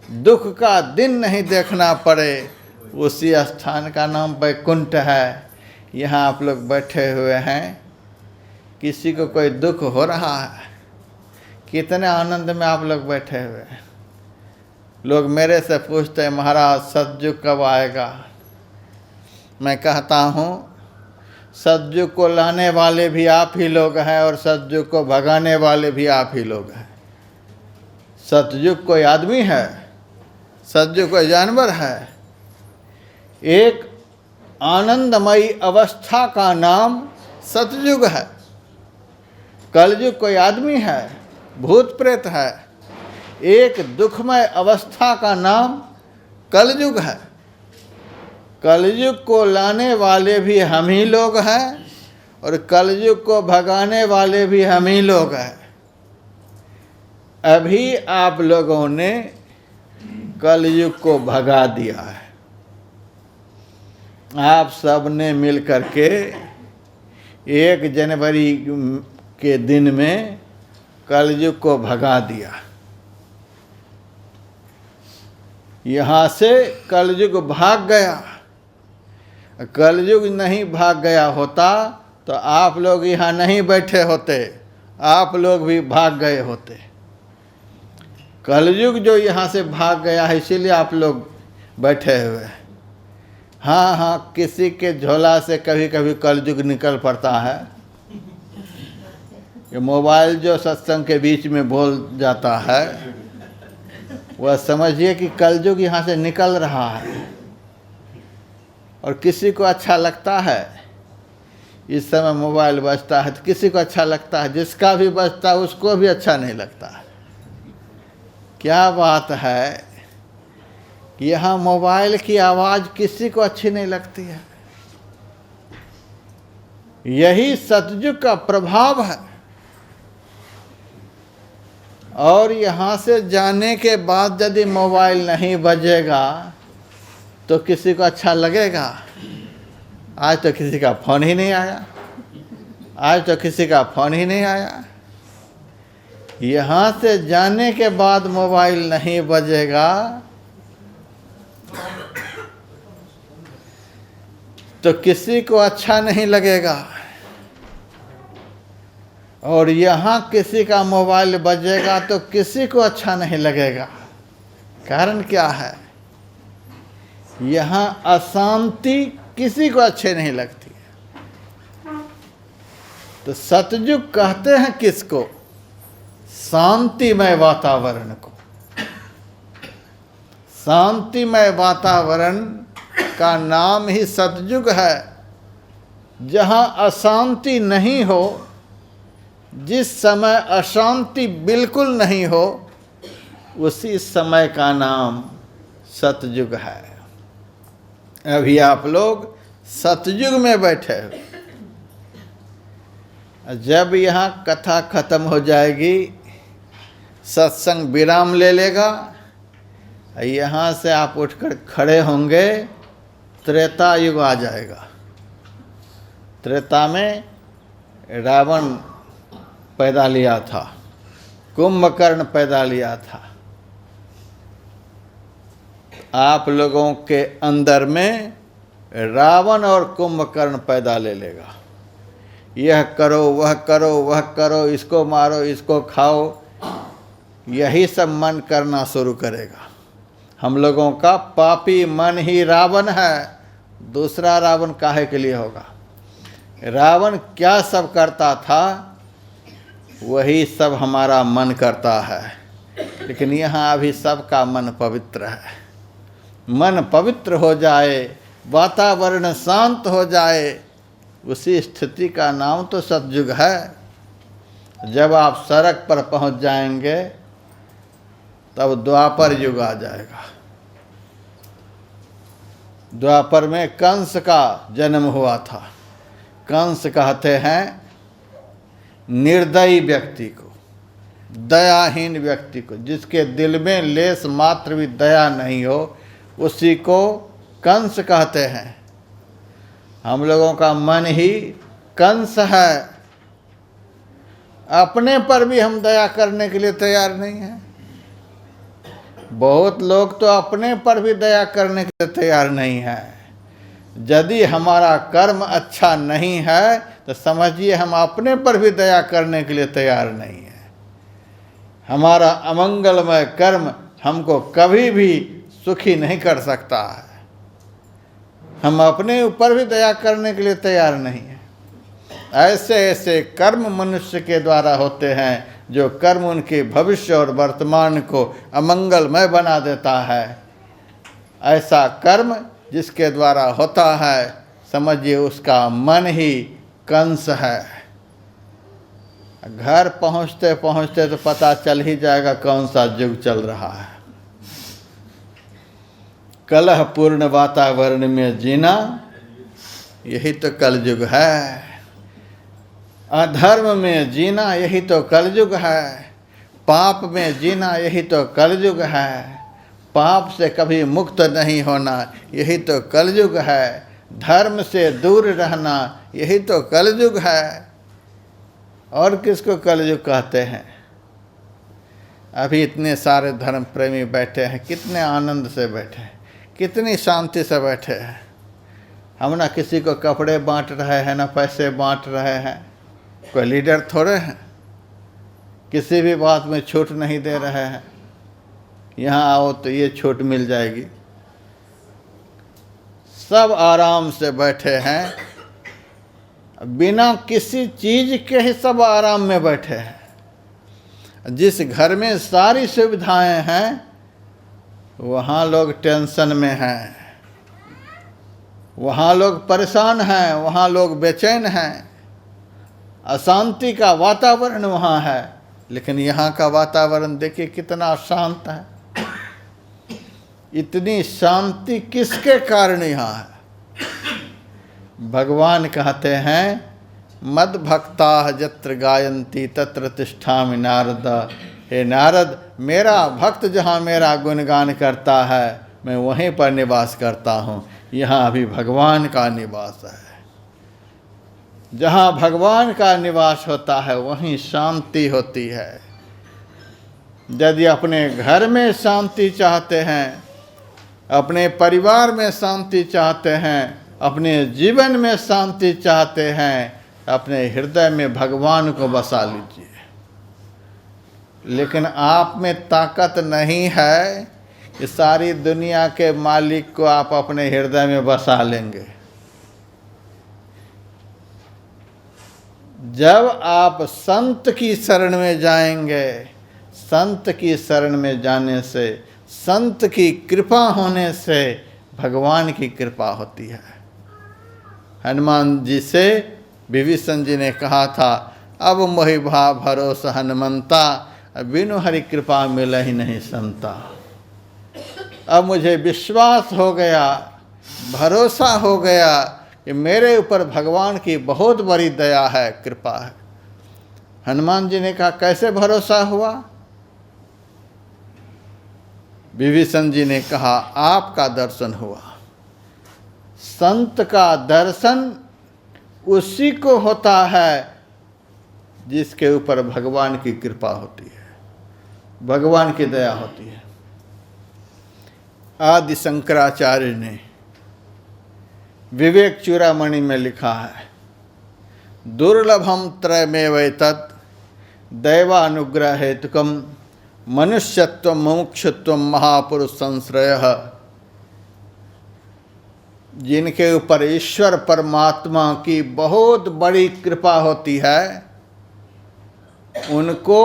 दुख का दिन नहीं देखना पड़े, उसी स्थान का नाम वैकुंठ है। यहाँ आप लोग बैठे हुए हैं, किसी को कोई दुख हो रहा है, कितने आनंद में आप लोग बैठे हुए हैं। लोग मेरे से पूछते हैं महाराज सतयुग कब आएगा? मैं कहता हूँ सतयुग को लाने वाले भी आप ही लोग हैं और सतयुग को भगाने वाले भी आप ही लोग हैं। सतयुग कोई आदमी है? सतयुग कोई जानवर है? एक आनंदमयी अवस्था का नाम सतयुग है। कलयुग कोई आदमी है? भूत प्रेत है। एक दुखमय अवस्था का नाम कलयुग है। कलयुग को लाने वाले भी हम ही लोग हैं और कलयुग को भगाने वाले भी हम ही लोग हैं। अभी आप लोगों ने कलयुग को भगा दिया है। आप सब ने मिल करके 1 जनवरी के दिन में कलयुग को भगा दिया। यहाँ से कलयुग भाग गया। कलयुग नहीं भाग गया होता तो आप लोग यहाँ नहीं बैठे होते, आप लोग भी भाग गए होते। कलयुग जो यहाँ से भाग गया है इसीलिए आप लोग बैठे हुए हैं। हाँ हाँ, किसी के झोला से कभी कभी कलयुग निकल पड़ता है। ये मोबाइल जो सत्संग के बीच में बोल जाता है वह समझिए कि कलयुग यहाँ से निकल रहा है। और किसी को अच्छा लगता है, इस समय मोबाइल बजता है तो किसी को अच्छा लगता है, जिसका भी बजता है उसको भी अच्छा नहीं लगता है। क्या बात है कि यहाँ मोबाइल की आवाज़ किसी को अच्छी नहीं लगती है। यही सतयुग का प्रभाव है। और यहाँ से जाने के बाद यदि मोबाइल नहीं बजेगा तो किसी को अच्छा लगेगा? आज तो किसी का फ़ोन ही नहीं आया, आज तो किसी का फ़ोन ही नहीं आया। यहाँ से जाने के बाद मोबाइल नहीं बजेगा तो किसी को अच्छा नहीं लगेगा। और यहाँ किसी का मोबाइल बजेगा तो किसी को अच्छा नहीं लगेगा। कारण क्या है? यहाँ अशांति किसी को अच्छे नहीं लगती है। तो सतयुग कहते हैं किसको? शांतिमय वातावरण को। शांतिमय वातावरण का नाम ही सतयुग है। जहाँ अशांति नहीं हो, जिस समय अशांति बिल्कुल नहीं हो, उसी समय का नाम सतयुग है। अभी आप लोग सतयुग में बैठे हो। जब यहाँ कथा खत्म हो जाएगी, सत्संग विराम ले लेगा, यहाँ से आप उठकर खड़े होंगे, त्रेता युग आ जाएगा। त्रेता में रावण पैदा लिया था, कुंभकर्ण पैदा लिया था। आप लोगों के अंदर में रावण और कुंभकर्ण पैदा ले लेगा। यह करो, वह करो, वह करो, इसको मारो, इसको खाओ, यही सब मन करना शुरू करेगा। हम लोगों का पापी मन ही रावण है। दूसरा रावण काहे के लिए होगा? रावण क्या सब करता था वही सब हमारा मन करता है। लेकिन यहाँ अभी सबका मन पवित्र है। मन पवित्र हो जाए, वातावरण शांत हो जाए, उसी स्थिति का नाम तो सतयुग है। जब आप सड़क पर पहुंच जाएंगे तब द्वापर युग आ जाएगा। द्वापर में कंस का जन्म हुआ था। कंस कहते हैं निर्दयी व्यक्ति को, दयाहीन व्यक्ति को, जिसके दिल में लेस मात्र भी दया नहीं हो, उसी को कंस कहते हैं। हम लोगों का मन ही कंस है। अपने पर भी हम दया करने के लिए तैयार नहीं हैं। बहुत लोग तो अपने पर भी दया करने के लिए तैयार नहीं है। यदि हमारा कर्म अच्छा नहीं है तो समझिए हम अपने पर भी दया करने के लिए तैयार नहीं है। हमारा अमंगलमय कर्म हमको कभी भी सुखी नहीं कर सकता है। हम अपने ऊपर भी दया करने के लिए तैयार नहीं है। ऐसे ऐसे कर्म मनुष्य के द्वारा होते हैं जो कर्म उनके भविष्य और वर्तमान को अमंगलमय बना देता है। ऐसा कर्म जिसके द्वारा होता है, समझिए उसका मन ही कंस है। घर पहुंचते पहुंचते तो पता चल ही जाएगा कौन सा युग चल रहा है। कलह पूर्ण वातावरण में जीना, यही तो कलयुग है। अधर्म में जीना, यही तो कलयुग है। पाप में जीना, यही तो कलयुग है। पाप से कभी मुक्त नहीं होना, यही तो कलयुग है। धर्म से दूर रहना, यही तो कलयुग है। और किसको कलयुग कहते हैं? अभी इतने सारे धर्म प्रेमी बैठे हैं, कितने आनंद से बैठे हैं, कितनी शांति से बैठे हैं। हम ना किसी को कपड़े बांट रहे हैं, ना पैसे बांट रहे हैं। कोई लीडर थोड़े हैं, किसी भी बात में छूट नहीं दे रहे हैं। यहाँ आओ तो ये छूट मिल जाएगी। सब आराम से बैठे हैं, बिना किसी चीज के ही सब आराम में बैठे हैं। जिस घर में सारी सुविधाएं हैं वहाँ लोग टेंशन में हैं, वहाँ लोग परेशान हैं, वहाँ लोग बेचैन हैं। अशांति का वातावरण वहाँ है, लेकिन यहाँ का वातावरण देखिए कितना शांत है। इतनी शांति किसके कारण यहाँ है? भगवान कहते हैं मद भक्ता यत्र गायन्ति तत्र तिष्ठामि नारद। हे नारद, मेरा भक्त जहाँ मेरा गुणगान करता है मैं वहीं पर निवास करता हूँ। यहाँ अभी भगवान का निवास है। जहाँ भगवान का निवास होता है वहीं शांति होती है। यदि अपने घर में शांति चाहते हैं, अपने परिवार में शांति चाहते हैं, अपने जीवन में शांति चाहते हैं, अपने हृदय में भगवान को बसा लीजिए। लेकिन आप में ताकत नहीं है कि सारी दुनिया के मालिक को आप अपने हृदय में बसा लेंगे। जब आप संत की शरण में जाएंगे, संत की शरण में जाने से, संत की कृपा होने से भगवान की कृपा होती है। हनुमान जी से विभीषण जी ने कहा था, अब मोहि भा भरोसा हनुमंता, बिनु हरि कृपा मिले ही नहीं संता। अब मुझे विश्वास हो गया, भरोसा हो गया कि मेरे ऊपर भगवान की बहुत बड़ी दया है, कृपा है। हनुमान जी ने कहा, कैसे भरोसा हुआ? विभीषण जी ने कहा, आपका दर्शन हुआ। संत का दर्शन उसी को होता है जिसके ऊपर भगवान की कृपा होती है, भगवान की दया होती है। आदि शंकराचार्य ने विवेक चूड़ामणि में लिखा है, दुर्लभम त्रयमेव तत् दैवानुग्रह हेतुकम मनुष्यत्व मुमुक्षुत्व महापुरुष संश्रय। जिनके ऊपर ईश्वर परमात्मा की बहुत बड़ी कृपा होती है, उनको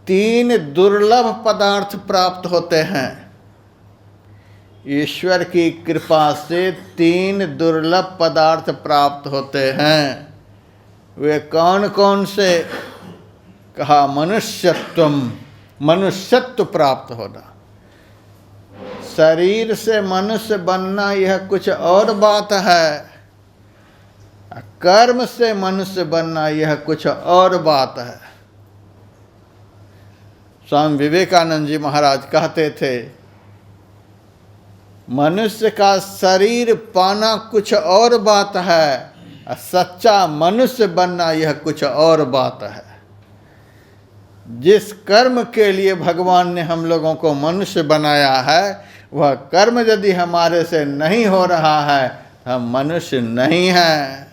3 दुर्लभ पदार्थ प्राप्त होते हैं। ईश्वर की कृपा से 3 दुर्लभ पदार्थ प्राप्त होते हैं। वे कौन कौन से? कहा, मनुष्यत्वम, मनुष्यत्व प्राप्त होना। शरीर से मनुष्य बनना यह कुछ और बात है, कर्म से मनुष्य बनना यह कुछ और बात है। स्वामी विवेकानंद जी महाराज कहते थे, मनुष्य का शरीर पाना कुछ और बात है, सच्चा मनुष्य बनना यह कुछ और बात है। जिस कर्म के लिए भगवान ने हम लोगों को मनुष्य बनाया है, वह कर्म यदि हमारे से नहीं हो रहा है, हम मनुष्य नहीं हैं।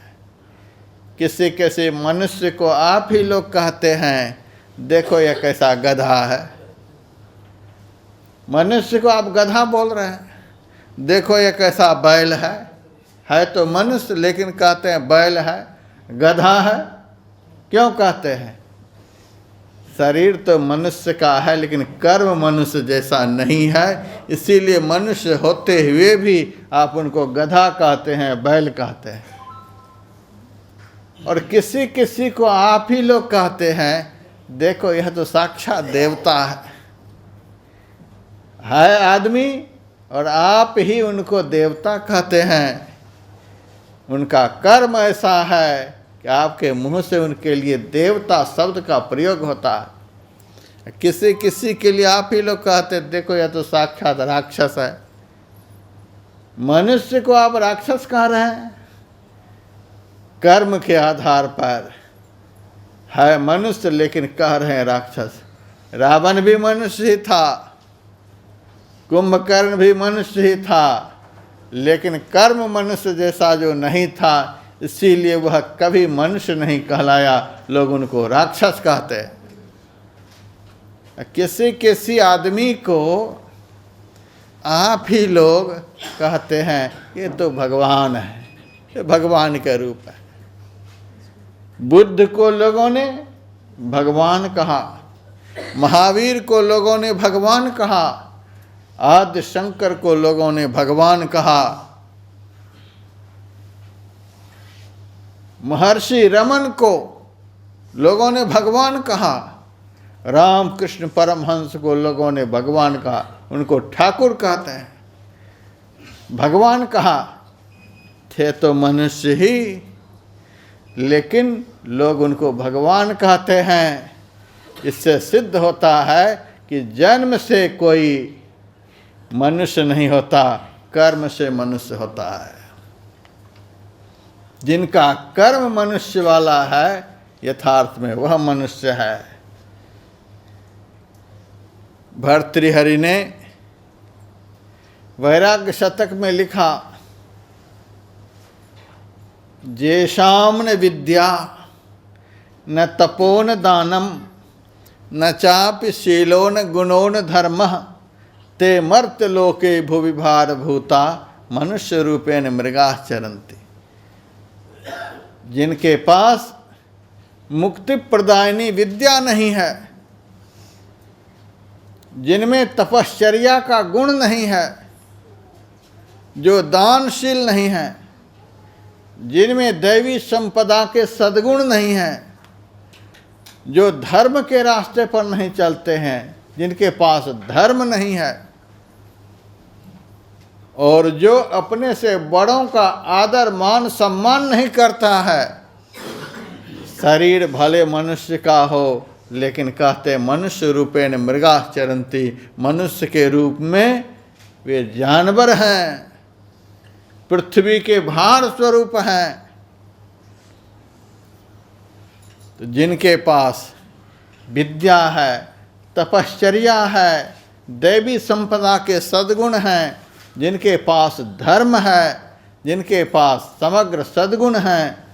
किसी किसी मनुष्य को आप ही लोग कहते हैं, देखो यह कैसा गधा है। मनुष्य को आप गधा बोल रहे हैं, देखो यह कैसा बैल है तो मनुष्य, लेकिन कहते हैं बैल है, गधा है। क्यों कहते हैं? शरीर तो मनुष्य का है, लेकिन कर्म मनुष्य जैसा नहीं है, इसीलिए मनुष्य होते हुए भी आप उनको गधा कहते हैं, बैल कहते हैं। और किसी किसी को आप ही लोग कहते हैं, देखो यह तो साक्षात देवता है आदमी, और आप ही उनको देवता कहते हैं। उनका कर्म ऐसा है कि आपके मुंह से उनके लिए देवता शब्द का प्रयोग होता है। किसी किसी के लिए आप ही लोग कहते, देखो यह तो साक्षात राक्षस है। मनुष्य को आप राक्षस कह रहे हैं, कर्म के आधार पर है मनुष्य, लेकिन कह रहे हैं राक्षस। रावण भी मनुष्य ही था, कुंभकर्ण भी मनुष्य ही था, लेकिन कर्म मनुष्य जैसा जो नहीं था, इसीलिए वह कभी मनुष्य नहीं कहलाया, लोग उनको राक्षस कहते हैं। किसी किसी आदमी को आप ही लोग कहते हैं, ये तो भगवान है, ये भगवान का रूप है। बुद्ध को लोगों ने भगवान कहा, महावीर को लोगों ने भगवान कहा, आदि शंकर को लोगों ने भगवान कहा, महर्षि रमन को लोगों ने भगवान कहा, रामकृष्ण परमहंस को लोगों ने भगवान कहा, उनको ठाकुर कहते हैं। भगवान कहा, थे तो मनुष्य ही, लेकिन लोग उनको भगवान कहते हैं। इससे सिद्ध होता है कि जन्म से कोई मनुष्य नहीं होता, कर्म से मनुष्य होता है। जिनका कर्म मनुष्य वाला है, यथार्थ में वह मनुष्य है। भर्तृहरि ने वैराग्य शतक में लिखा, जेषाम न विद्या न तपो न दानम न चापि शीलो न गुणो न धर्मः ते मर्त्य लोके भुवि भार भूता मनुष्य रूपेण मृगाः चरन्ति। जिनके पास मुक्ति प्रदायिनी विद्या नहीं है, जिनमें तपश्चर्या का गुण नहीं है, जो दानशील नहीं है, जिनमें दैवी संपदा के सद्गुण नहीं हैं, जो धर्म के रास्ते पर नहीं चलते हैं, जिनके पास धर्म नहीं है, और जो अपने से बड़ों का आदर मान सम्मान नहीं करता है, शरीर भले मनुष्य का हो, लेकिन कहते मनुष्य रूपेण मृगाः चरन्ति, मनुष्य के रूप में वे जानवर हैं, पृथ्वी के भार स्वरूप हैं। तो जिनके पास विद्या है, तपश्चर्या है, दैवी संपदा के सद्गुण हैं, जिनके पास धर्म है, जिनके पास समग्र सद्गुण हैं,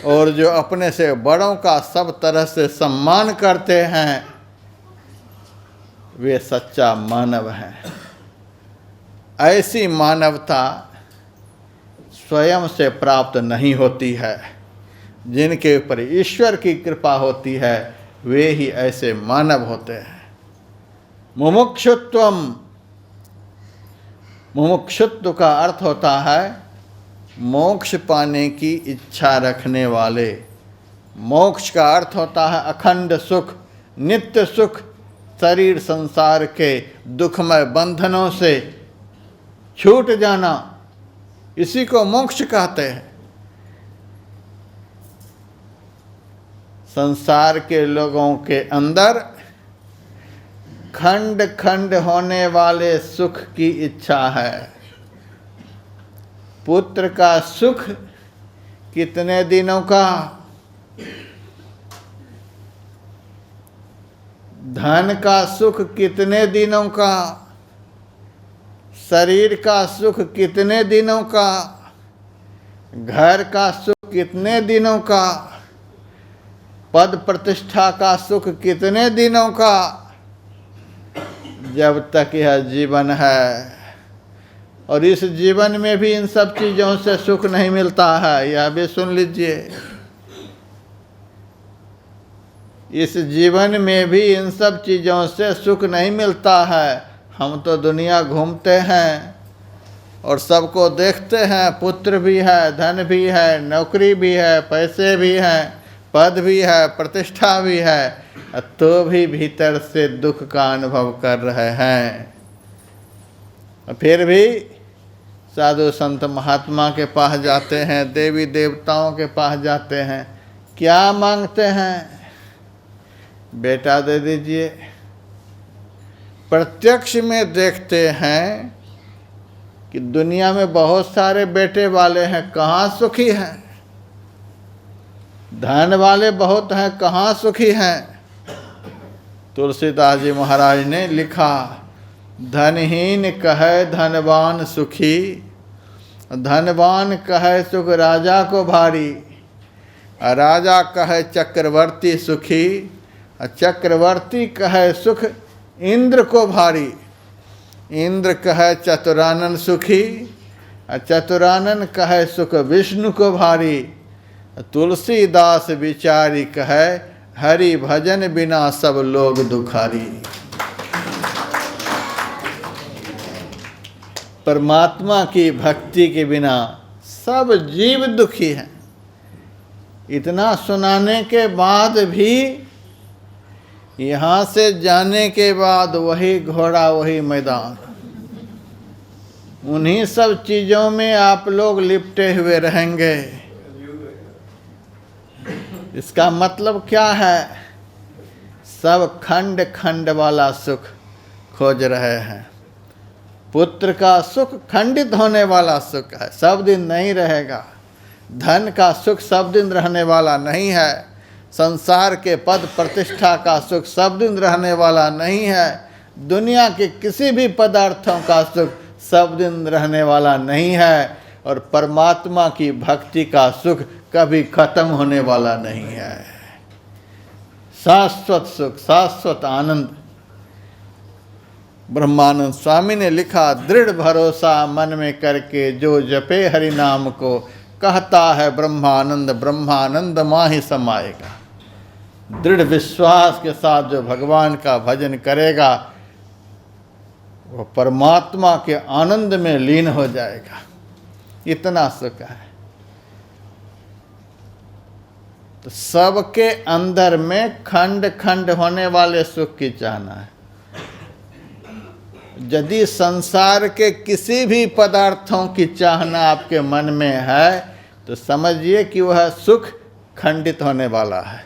और जो अपने से बड़ों का सब तरह से सम्मान करते हैं, वे सच्चा मानव हैं। ऐसी मानवता स्वयं से प्राप्त नहीं होती है। जिनके ऊपर ईश्वर की कृपा होती है, वे ही ऐसे मानव होते हैं। मुमुक्षुत्वम, मुमुक्षुत्व का अर्थ होता है मोक्ष पाने की इच्छा रखने वाले। मोक्ष का अर्थ होता है अखंड सुख, नित्य सुख, शरीर संसार के दुखमय बंधनों से छूट जाना, इसी को मोक्ष कहते हैं। संसार के लोगों के अंदर खंड खंड होने वाले सुख की इच्छा है। पुत्र का सुख कितने दिनों का, धन का सुख कितने दिनों का, शरीर का सुख कितने दिनों का, घर का सुख कितने दिनों का, पद प्रतिष्ठा का सुख कितने दिनों का, जब तक यह जीवन है। और इस जीवन में भी इन सब चीज़ों से सुख नहीं मिलता है, यह भी सुन लीजिए। इस जीवन में भी इन सब चीज़ों से सुख नहीं मिलता है। हम तो दुनिया घूमते हैं और सबको देखते हैं, पुत्र भी है, धन भी है, नौकरी भी है, पैसे भी हैं, पद भी है, प्रतिष्ठा भी है, तो भी भीतर से दुख का अनुभव कर रहे हैं। फिर भी साधु संत महात्मा के पास जाते हैं, देवी देवताओं के पास जाते हैं, क्या मांगते हैं? बेटा दे दीजिए। प्रत्यक्ष में देखते हैं कि दुनिया में बहुत सारे बेटे वाले हैं, कहाँ सुखी हैं? धन वाले बहुत हैं, कहाँ सुखी हैं? तुलसीदास जी महाराज ने लिखा, धनहीन कहे धनवान सुखी, धनवान कहे सुख राजा को भारी, राजा कहे चक्रवर्ती सुखी, चक्रवर्ती कहे सुख इंद्र को भारी, इंद्र कहे चतुरानन सुखी, चतुरानन कहे सुख विष्णु को भारी, तुलसीदास विचारी कहे हरि भजन बिना सब लोग दुखारी। परमात्मा की भक्ति के बिना सब जीव दुखी हैं। इतना सुनाने के बाद भी, यहाँ से जाने के बाद वही घोड़ा वही मैदान, उन्हीं सब चीज़ों में आप लोग लिपटे हुए रहेंगे। इसका मतलब क्या है? सब खंड खंड वाला सुख खोज रहे हैं। पुत्र का सुख खंडित होने वाला सुख है, सब दिन नहीं रहेगा। धन का सुख सब दिन रहने वाला नहीं है। संसार के पद प्रतिष्ठा का सुख सब दिन रहने वाला नहीं है। दुनिया के किसी भी पदार्थों का सुख सब दिन रहने वाला नहीं है। और परमात्मा की भक्ति का सुख कभी खत्म होने वाला नहीं है। शाश्वत सुख, शाश्वत आनंद। ब्रह्मानंद स्वामी ने लिखा, दृढ़ भरोसा मन में करके जो जपे हरि नाम को, कहता है ब्रह्मानंद ब्रह्मानंद माहि समाएगा। दृढ़ विश्वास के साथ जो भगवान का भजन करेगा वो परमात्मा के आनंद में लीन हो जाएगा। इतना सुख है। तो सबके अंदर में खंड खंड होने वाले सुख की चाहना है। यदि संसार के किसी भी पदार्थों की चाहना आपके मन में है तो समझिए कि वह सुख खंडित होने वाला है।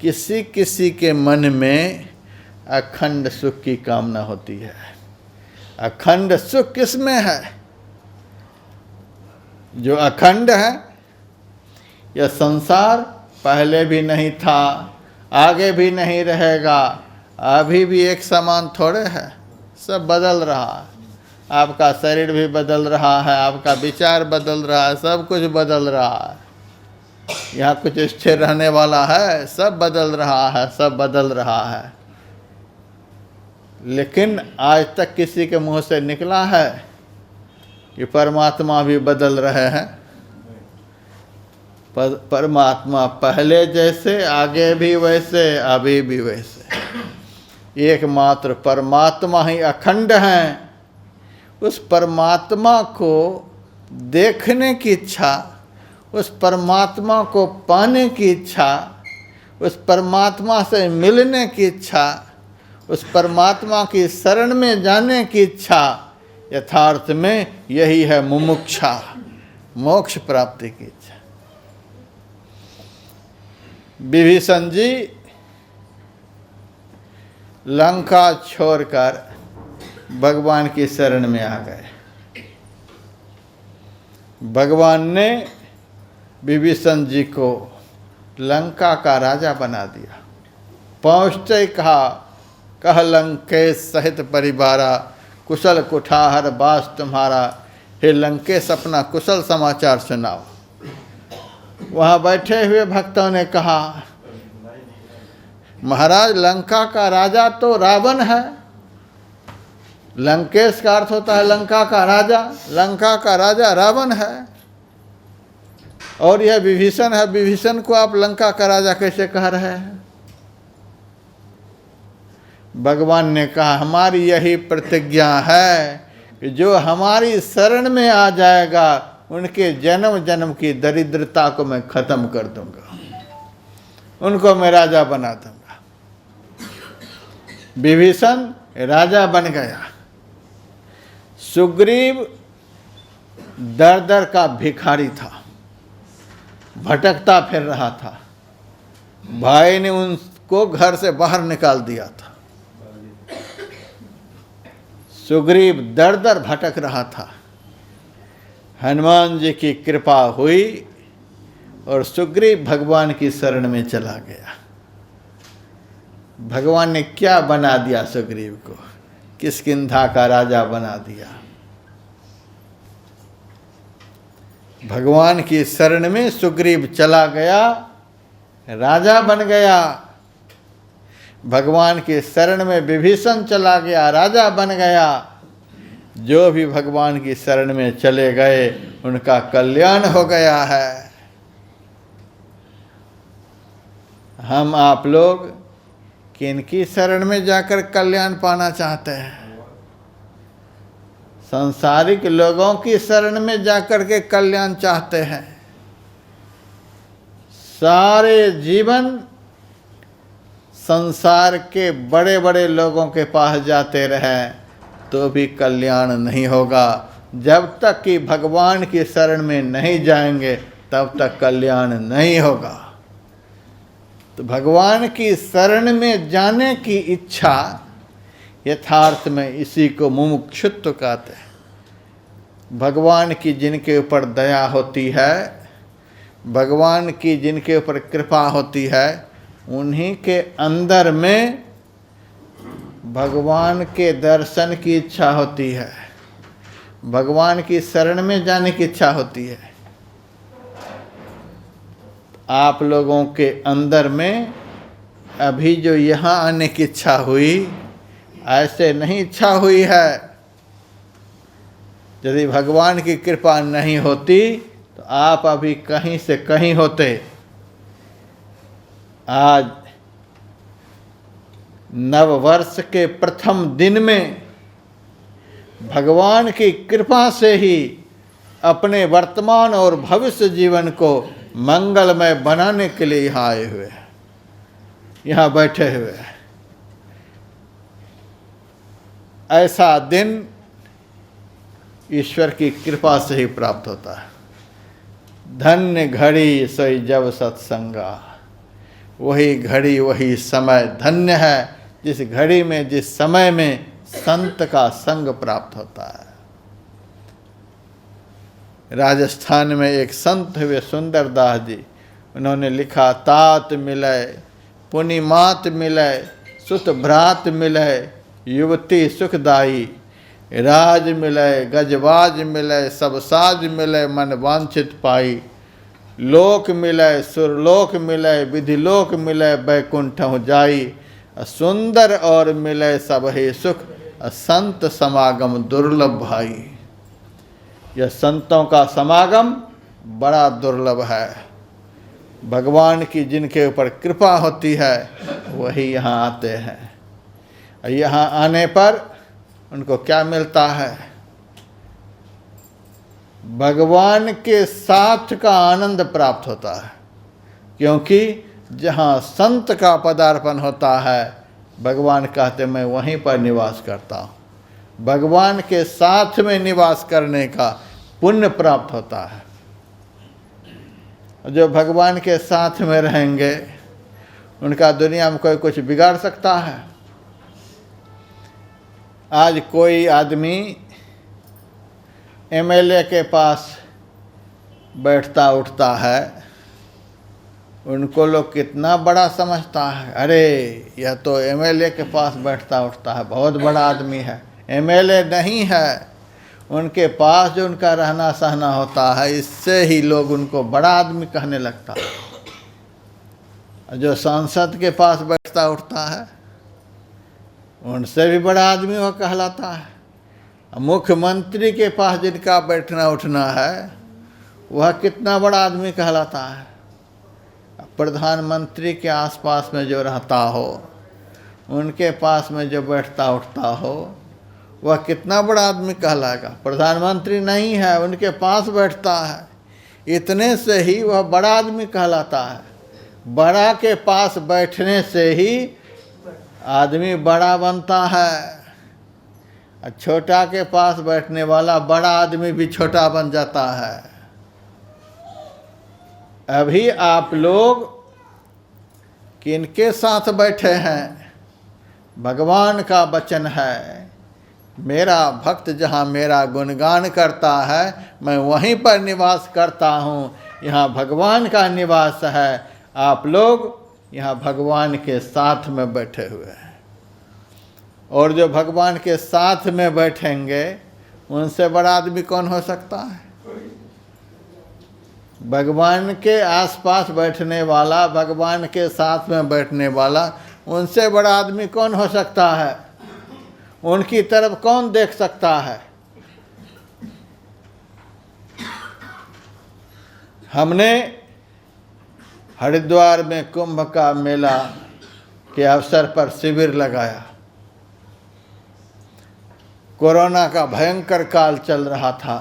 किसी किसी के मन में अखंड सुख की कामना होती है। अखंड सुख किस में है? जो अखंड है, यह संसार पहले भी नहीं था, आगे भी नहीं रहेगा, अभी भी एक समान थोड़े है, सब बदल रहा है। आपका शरीर भी बदल रहा है, आपका विचार बदल रहा है, सब कुछ बदल रहा है। यहाँ कुछ स्थिर रहने वाला है? सब बदल रहा है, सब बदल रहा है। लेकिन आज तक किसी के मुंह से निकला है कि परमात्मा भी बदल रहे हैं? परमात्मा पहले जैसे, आगे भी वैसे, अभी भी वैसे। एकमात्र परमात्मा ही अखंड हैं। उस परमात्मा को देखने की इच्छा, उस परमात्मा को पाने की इच्छा, उस परमात्मा से मिलने की इच्छा उस परमात्मा की शरण में जाने की इच्छा, यथार्थ में यही है मुमुक्षा, मोक्ष प्राप्ति की इच्छा। विभीषण जी लंका छोड़कर भगवान की शरण में आ गए। भगवान ने विभीषण जी को लंका का राजा बना दिया। पहुँचते ही कहा, कह लंकेश सहित परिवारा, कुशल कुठार बास तुम्हारा। हे लंकेश, अपना कुशल समाचार सुनाओ। वहाँ बैठे हुए भक्तों ने कहा, महाराज लंका का राजा तो रावण है। लंकेश का अर्थ होता है लंका का राजा, लंका का राजा रावण है। और यह विभीषण है, विभीषण को आप लंका का राजा कैसे कह रहे हैं? भगवान ने कहा, हमारी यही प्रतिज्ञा है कि जो हमारी शरण में आ जाएगा उनके जन्म जन्म की दरिद्रता को मैं खत्म कर दूंगा, उनको मैं राजा बना दूंगा। विभीषण राजा बन गया। सुग्रीव दर दर का भिखारी था, भटकता फिर रहा था। भाई ने उनको घर से बाहर निकाल दिया था। सुग्रीव दर दर भटक रहा था। हनुमान जी की कृपा हुई और सुग्रीव भगवान की शरण में चला गया। भगवान ने क्या बना दिया सुग्रीव को? किष्किंधा का राजा बना दिया। भगवान की शरण में सुग्रीव चला गया, राजा बन गया। भगवान की शरण में विभीषण चला गया, राजा बन गया। जो भी भगवान की शरण में चले गए उनका कल्याण हो गया है। हम आप लोग किनकी शरण में जाकर कल्याण पाना चाहते हैं? सांसारिक लोगों की शरण में जाकर के कल्याण चाहते हैं। सारे जीवन संसार के बड़े बड़े लोगों के पास जाते रहें तो भी कल्याण नहीं होगा। जब तक कि भगवान की शरण में नहीं जाएंगे तब तक कल्याण नहीं होगा। तो भगवान की शरण में जाने की इच्छा, यथार्थ में इसी को मुमुक्षुत्व कहते हैं। भगवान की जिनके ऊपर दया होती है, भगवान की जिनके ऊपर कृपा होती है, उन्हीं के अंदर में भगवान के दर्शन की इच्छा होती है, भगवान की शरण में जाने की इच्छा होती है। आप लोगों के अंदर में अभी जो यहाँ आने की इच्छा हुई, ऐसे नहीं इच्छा हुई है। यदि भगवान की कृपा नहीं होती तो आप अभी कहीं से कहीं होते। आज नववर्ष के प्रथम दिन में भगवान की कृपा से ही अपने वर्तमान और भविष्य जीवन को मंगलमय बनाने के लिए यहाँ आए हुए हैं, यहाँ बैठे हुए हैं। ऐसा दिन ईश्वर की कृपा से ही प्राप्त होता है। धन्य घड़ी सोई जब सत्संगा, वही घड़ी वही समय धन्य है जिस घड़ी में, जिस समय में संत का संग प्राप्त होता है। राजस्थान में एक संत हुए सुंदर दास जी, उन्होंने लिखा, तात मिले पुनि मात मिले, सुत भ्रात मिले, युवती सुखदाई, राज मिले गजबाज मिले, सब साज मिले, मन वांछित पाई, लोक मिले सुरलोक मिले, विधि लोक मिले, बैकुंठहु जाई, सुंदर और मिले सब ही सुख, संत समागम दुर्लभ भाई। यह संतों का समागम बड़ा दुर्लभ है। भगवान की जिनके ऊपर कृपा होती है वही यहाँ आते हैं। यहाँ आने पर उनको क्या मिलता है? भगवान के साथ का आनंद प्राप्त होता है। क्योंकि जहाँ संत का पदार्पण होता है भगवान कहते मैं वहीं पर निवास करता हूँ। भगवान के साथ में निवास करने का पुण्य प्राप्त होता है। जो भगवान के साथ में रहेंगे उनका दुनिया में कोई कुछ बिगाड़ सकता है? आज कोई आदमी एमएलए के पास बैठता उठता है, उनको लोग कितना बड़ा समझता है। अरे यह तो एमएलए के पास बैठता उठता है, बहुत बड़ा आदमी है। एमएलए नहीं है, उनके पास जो उनका रहना सहना होता है, इससे ही लोग उनको बड़ा आदमी कहने लगता है। जो सांसद के पास बैठता उठता है, उनसे भी बड़ा आदमी वह कहलाता है। मुख्यमंत्री के पास जिनका बैठना उठना है, वह कितना बड़ा आदमी कहलाता है। प्रधानमंत्री के आसपास में जो रहता हो, उनके पास में जो बैठता उठता हो, वह कितना बड़ा आदमी कहलाएगा। प्रधानमंत्री नहीं है, उनके पास बैठता है, इतने से ही वह बड़ा आदमी कहलाता है। बड़ा के पास बैठने से ही आदमी बड़ा बनता है। छोटा के पास बैठने वाला बड़ा आदमी भी छोटा बन जाता है। अभी आप लोग किनके साथ बैठे हैं? भगवान का वचन है, मेरा भक्त जहाँ मेरा गुणगान करता है, मैं वहीं पर निवास करता हूँ। यहाँ भगवान का निवास है। आप लोग यहाँ भगवान के साथ में बैठे हुए हैं। और जो भगवान के साथ में बैठेंगे, उनसे बड़ा आदमी कौन हो सकता है? भगवान के आसपास बैठने वाला, भगवान के साथ में बैठने वाला, उनसे बड़ा आदमी कौन हो सकता है? उनकी तरफ कौन देख सकता है? हमने हरिद्वार में कुंभ का मेला के अवसर पर शिविर लगाया। कोरोना का भयंकर काल चल रहा था।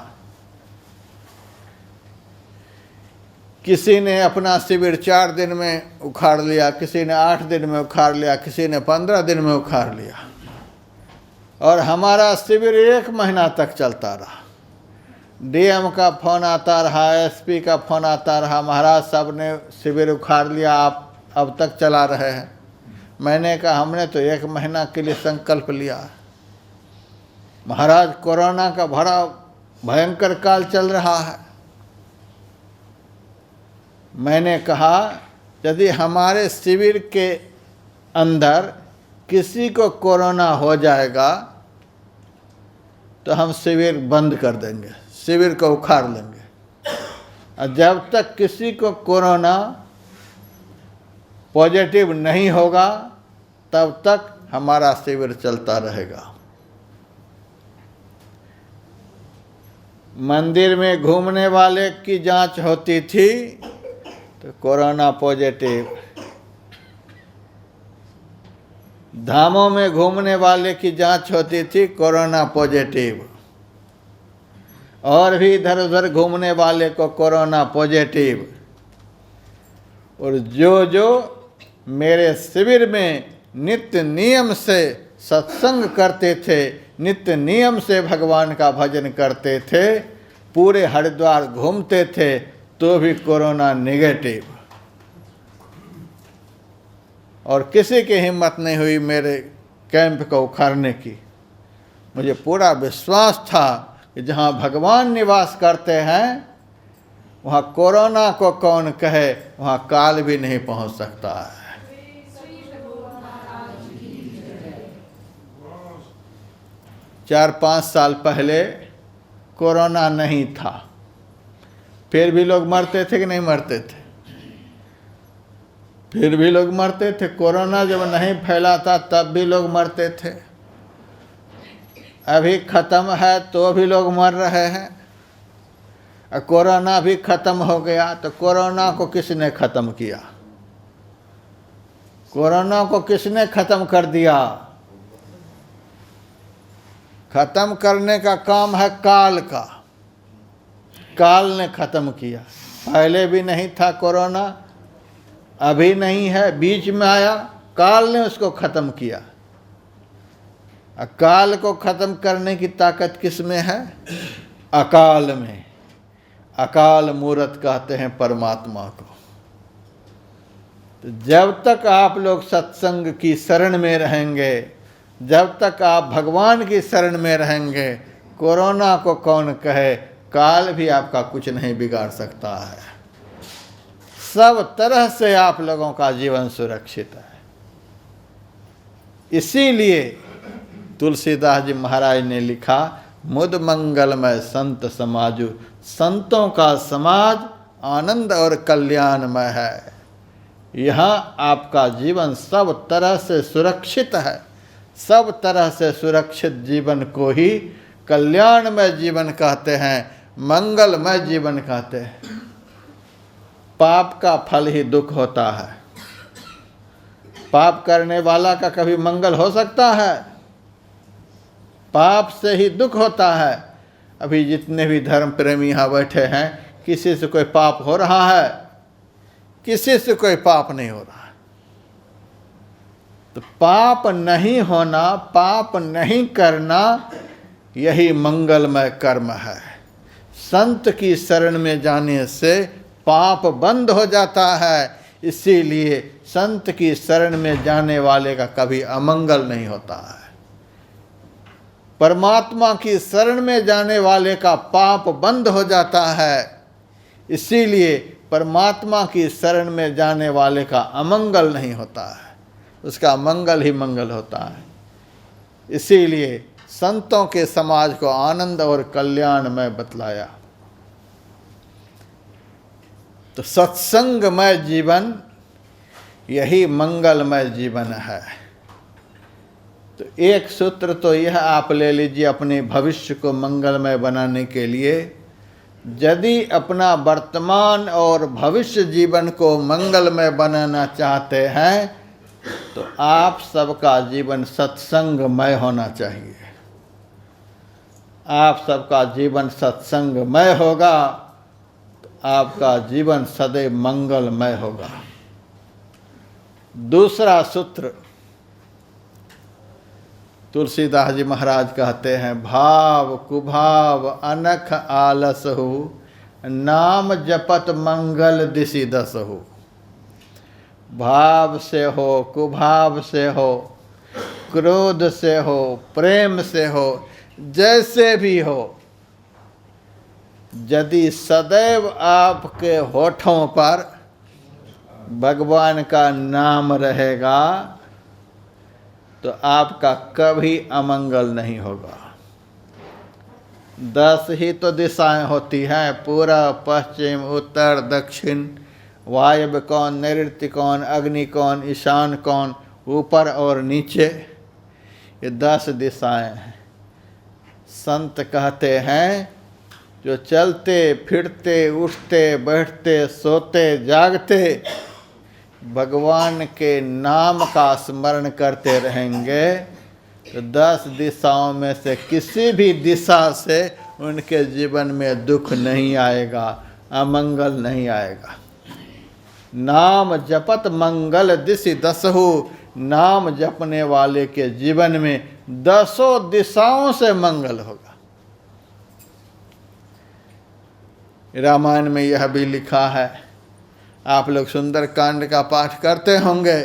किसी ने अपना शिविर 4 दिन में उखाड़ लिया, किसी ने 8 दिन में उखाड़ लिया, किसी ने 15 दिन में उखाड़ लिया। और हमारा शिविर 1 महीना तक चलता रहा। डीएम का फोन आता रहा, एसपी का फोन आता रहा, महाराज साहब ने शिविर उखाड़ लिया, आप अब तक चला रहे हैं। मैंने कहा हमने तो 1 महीना के लिए संकल्प लिया। महाराज कोरोना का बड़ा भयंकर काल चल रहा है। मैंने कहा यदि हमारे शिविर के अंदर किसी को कोरोना हो जाएगा तो हम शिविर बंद कर देंगे, शिविर को उखाड़ लेंगे। और जब तक किसी को कोरोना पॉजिटिव नहीं होगा तब तक हमारा शिविर चलता रहेगा। मंदिर में घूमने वाले की जांच होती थी तो कोरोना पॉजिटिव, धामों में घूमने वाले की जांच होती थी कोरोना पॉजिटिव, और भी इधर उधर घूमने वाले को कोरोना पॉजिटिव। और जो मेरे शिविर में नित्य नियम से सत्संग करते थे, नित्य नियम से भगवान का भजन करते थे, पूरे हरिद्वार घूमते थे, तो भी कोरोना नेगेटिव। और किसी की हिम्मत नहीं हुई मेरे कैंप को उखाड़ने की। मुझे पूरा विश्वास था कि जहाँ भगवान निवास करते हैं वहाँ कोरोना को कौन कहे, वहाँ काल भी नहीं पहुँच सकता है। 4-5 साल पहले कोरोना नहीं था, फिर भी लोग मरते थे कि नहीं मरते थे? फिर भी लोग मरते थे। कोरोना जब नहीं फैला था तब भी लोग मरते थे। अभी ख़त्म है तो भी लोग मर रहे हैं। कोरोना भी ख़त्म हो गया तो कोरोना को किसने ख़त्म किया? कोरोना को किसने ख़त्म कर दिया? ख़त्म करने का काम है काल का। काल ने ख़त्म किया। पहले भी नहीं था कोरोना, अभी नहीं है, बीच में आया काल ने उसको खत्म किया। अकाल को खत्म करने की ताकत किस में है? अकाल में। अकाल मूर्त कहते हैं परमात्मा को। तो जब तक आप लोग सत्संग की शरण में रहेंगे, जब तक आप भगवान की शरण में रहेंगे, कोरोना को कौन कहे, काल भी आपका कुछ नहीं बिगाड़ सकता है। सब तरह से आप लोगों का जीवन सुरक्षित है। इसीलिए तुलसीदास जी महाराज ने लिखा, मुद मंगलमय संत समाजु, संतों का समाज आनंद और कल्याणमय है। यहाँ आपका जीवन सब तरह से सुरक्षित है। सब तरह से सुरक्षित जीवन को ही कल्याणमय जीवन कहते हैं, मंगलमय जीवन कहते हैं। पाप का फल ही दुख होता है। पाप करने वाला का कभी मंगल हो सकता है? पाप से ही दुख होता है। अभी जितने भी धर्म प्रेमी यहाँ बैठे हैं, किसी से कोई पाप हो रहा है? किसी से कोई पाप नहीं हो रहा है। तो पाप नहीं होना, पाप नहीं करना, यही मंगलमय कर्म है। संत की शरण में जाने से पाप बंद हो जाता है। इसीलिए संत की शरण में जाने वाले का कभी अमंगल नहीं होता है। परमात्मा की शरण में जाने वाले का पाप बंद हो जाता है। इसीलिए परमात्मा की शरण में जाने वाले का अमंगल नहीं होता है, उसका मंगल ही मंगल होता है। इसीलिए संतों के समाज को आनंद और कल्याण में बतलाया। तो सत्संगमय जीवन यही मंगलमय जीवन है। तो एक सूत्र तो यह आप ले लीजिए अपने भविष्य को मंगलमय बनाने के लिए। यदि अपना वर्तमान और भविष्य जीवन को मंगलमय बनाना चाहते हैं तो आप सबका जीवन सत्संगमय होना चाहिए। आप सबका जीवन सत्संगमय होगा तो आपका जीवन सदैव मंगलमय होगा। दूसरा सूत्र तुलसीदास जी महाराज कहते हैं, भाव कुभाव अनख आलस हो, नाम जपत मंगल दिशि दस हो। भाव से हो, कुभाव से हो, क्रोध से हो, प्रेम से हो, जैसे भी हो, यदि सदैव आपके होठों पर भगवान का नाम रहेगा तो आपका कभी अमंगल नहीं होगा। 10 ही तो दिशाएं होती हैं, पूरब पश्चिम उत्तर दक्षिण, वायव्य कौन, नैऋत्य कौन, अग्नि कौन, ईशान कौन, ऊपर और नीचे, ये 10 दिशाएं हैं। संत कहते हैं जो चलते फिरते उठते बैठते सोते जागते भगवान के नाम का स्मरण करते रहेंगे तो 10 दिशाओं में से किसी भी दिशा से उनके जीवन में दुख नहीं आएगा, अमंगल नहीं आएगा। नाम जपत मंगल दिशि दसहु, नाम जपने वाले के जीवन में 10 दिशाओं से मंगल होगा। रामायण में यह भी लिखा है, आप लोग सुंदर कांड का पाठ करते होंगे।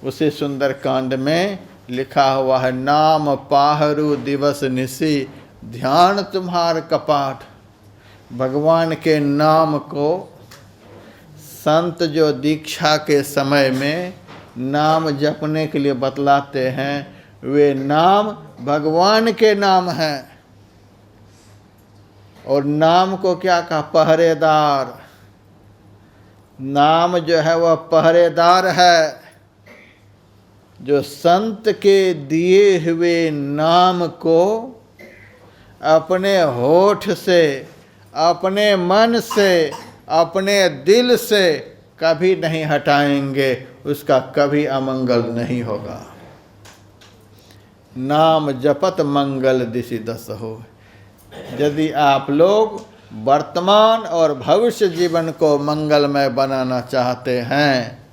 उसी सुंदर कांड में लिखा हुआ है, नाम पाहरू दिवस निशि, ध्यान तुम्हार कपाट। भगवान के नाम को संत जो दीक्षा के समय में नाम जपने के लिए बतलाते हैं, वे नाम भगवान के नाम हैं। और नाम को क्या कहा? पहरेदार। नाम जो है वह पहरेदार है। जो संत के दिए हुए नाम को अपने होठ से, अपने मन से, अपने दिल से कभी नहीं हटाएंगे, उसका कभी अमंगल नहीं होगा। नाम जपत मंगल दिशि दस हो। यदि आप लोग वर्तमान और भविष्य जीवन को मंगलमय बनाना चाहते हैं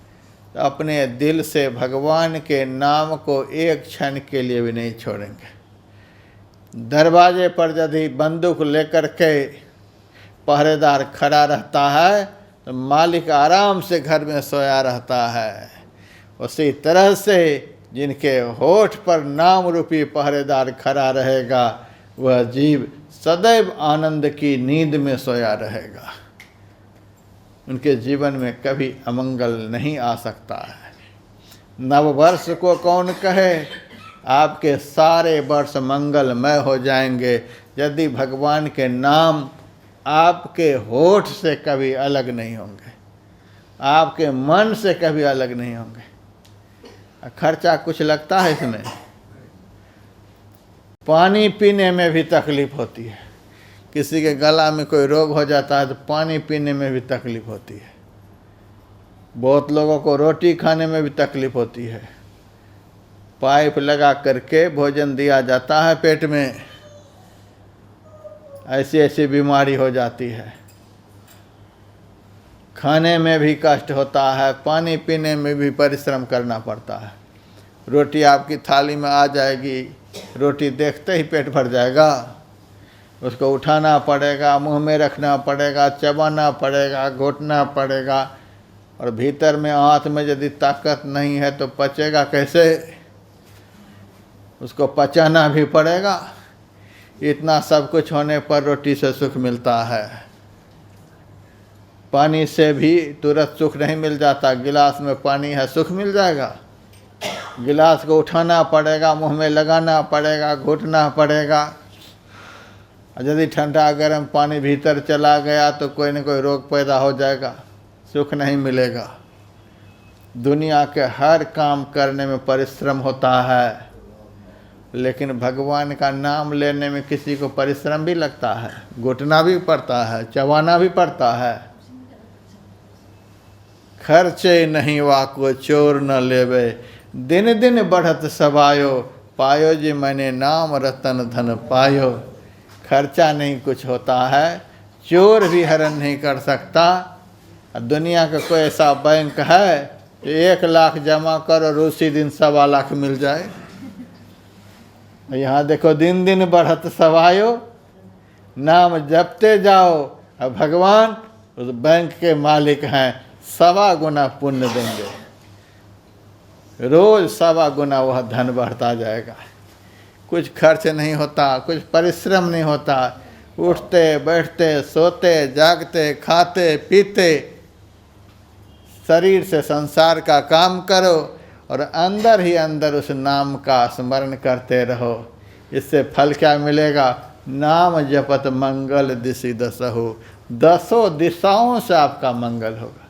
तो अपने दिल से भगवान के नाम को एक क्षण के लिए भी नहीं छोड़ेंगे। दरवाजे पर यदि बंदूक लेकर के पहरेदार खड़ा रहता है तो मालिक आराम से घर में सोया रहता है। उसी तरह से जिनके होठ पर नाम रूपी पहरेदार खड़ा रहेगा, वह जीव सदैव आनंद की नींद में सोया रहेगा। उनके जीवन में कभी अमंगल नहीं आ सकता है। नववर्ष को कौन कहे, आपके सारे वर्ष मंगलमय हो जाएंगे यदि भगवान के नाम आपके होठ से कभी अलग नहीं होंगे, आपके मन से कभी अलग नहीं होंगे। खर्चा कुछ लगता है इसमें, पानी पीने में भी तकलीफ होती है। किसी के गला में कोई रोग हो जाता है तो पानी पीने में भी तकलीफ होती है। बहुत लोगों को रोटी खाने में भी तकलीफ होती है। पाइप लगा करके भोजन दिया जाता है पेट में, ऐसी ऐसी बीमारी हो जाती है। खाने में भी कष्ट होता है, पानी पीने में भी परिश्रम करना पड़ता है। रोटी आपकी थाली में आ जाएगी, रोटी देखते ही पेट भर जाएगा, उसको उठाना पड़ेगा, मुंह में रखना पड़ेगा, चबाना पड़ेगा, घोटना पड़ेगा, और भीतर में हाथ में यदि ताकत नहीं है तो पचेगा कैसे, उसको पचाना भी पड़ेगा। इतना सब कुछ होने पर रोटी से सुख मिलता है। पानी से भी तुरंत सुख नहीं मिल जाता। गिलास में पानी है, सुख मिल जाएगा। गिलास को उठाना पड़ेगा, मुंह में लगाना पड़ेगा, घुटना पड़ेगा। यदि ठंडा गर्म पानी भीतर चला गया तो कोई न कोई रोग पैदा हो जाएगा, सुख नहीं मिलेगा। दुनिया के हर काम करने में परिश्रम होता है, लेकिन भगवान का नाम लेने में किसी को परिश्रम भी लगता है, घुटना भी पड़ता है, चबाना भी पड़ता है। खर्चे नहीं वाको चोर न लेवे, दिन दिन बढ़त सवायो, पायो जी मैंने नाम रतन धन पायो। खर्चा नहीं कुछ होता है, चोर भी हरण नहीं कर सकता। दुनिया का कोई ऐसा बैंक है कि 1 लाख जमा करो और उसी दिन 1.25 लाख मिल जाए। यहाँ देखो, दिन दिन बढ़त सवायो, नाम जपते जाओ, और भगवान उस बैंक के मालिक हैं, 1.25 गुना पुण्य देंगे। रोज 1.25 गुना वह धन बढ़ता जाएगा। कुछ खर्च नहीं होता, कुछ परिश्रम नहीं होता। उठते बैठते सोते जागते खाते पीते शरीर से संसार का काम करो और अंदर ही अंदर उस नाम का स्मरण करते रहो। इससे फल क्या मिलेगा? नाम जपत मंगल दिशि दसहु, 10 दिशाओं से आपका मंगल होगा।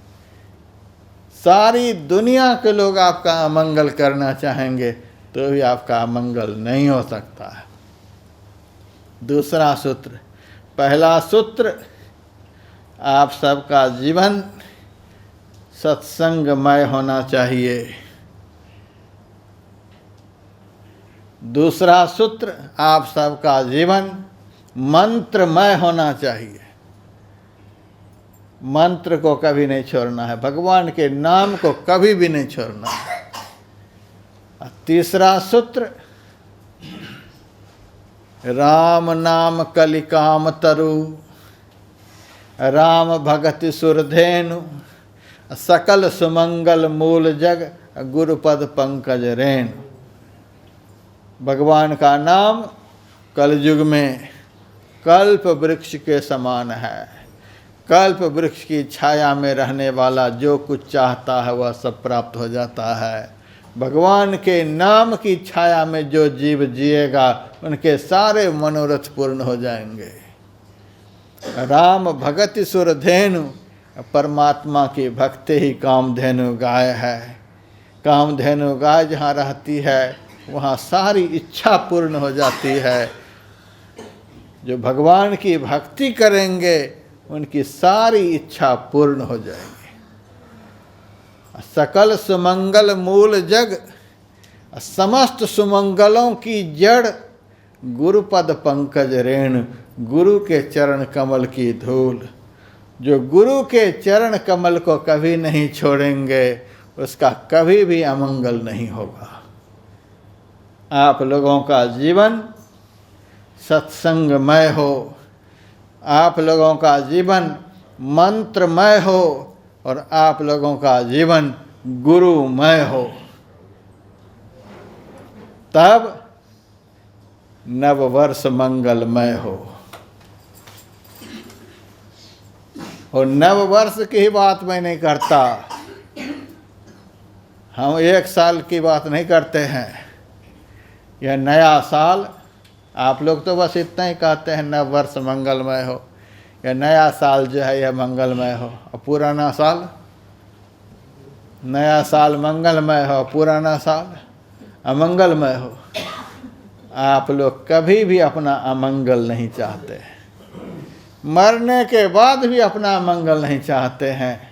सारी दुनिया के लोग आपका अमंगल करना चाहेंगे तो भी आपका अमंगल नहीं हो सकता है। दूसरा सूत्र, पहला सूत्र, आप सबका जीवन सत्संगमय होना चाहिए। दूसरा सूत्र, आप सबका जीवन मंत्रमय होना चाहिए। मंत्र को कभी नहीं छोड़ना है, भगवान के नाम को कभी भी नहीं छोड़ना है। तीसरा सूत्र, राम नाम कलिकाम तरु, राम भगति सुरधेनु, सकल सुमंगल मूल जग, गुरुपद पंकज रेणु। भगवान का नाम कलयुग में कल्प वृक्ष के समान है। कल्प वृक्ष की छाया में रहने वाला जो कुछ चाहता है वह सब प्राप्त हो जाता है। भगवान के नाम की छाया में जो जीव जिएगा उनके सारे मनोरथ पूर्ण हो जाएंगे। राम भगति सुरधेनु, परमात्मा की भक्ति ही कामधेनु गाय है। कामधेनु गाय जहाँ रहती है वहाँ सारी इच्छा पूर्ण हो जाती है। जो भगवान की भक्ति करेंगे उनकी सारी इच्छा पूर्ण हो जाएगी। सकल सुमंगल मूल जग, समस्त सुमंगलों की जड़, गुरुपद पंकज रेणु, गुरु के चरण कमल की धूल। जो गुरु के चरण कमल को कभी नहीं छोड़ेंगे उसका कभी भी अमंगल नहीं होगा। आप लोगों का जीवन सत्संगमय हो, आप लोगों का जीवन मंत्रमय हो और आप लोगों का जीवन गुरुमय हो, तब नववर्ष मंगलमय हो। और नववर्ष की ही बात मैं नहीं करता, हम 1 साल की बात नहीं करते हैं। यह नया साल, आप लोग तो बस इतना ही कहते हैं नववर्ष मंगलमय हो, यह नया साल जो है यह मंगलमय हो। और पुराना साल, नया साल मंगलमय हो, पुराना साल अमंगलमय हो। आप लोग कभी भी अपना अमंगल नहीं चाहते, मरने के बाद भी अपना मंगल नहीं चाहते हैं,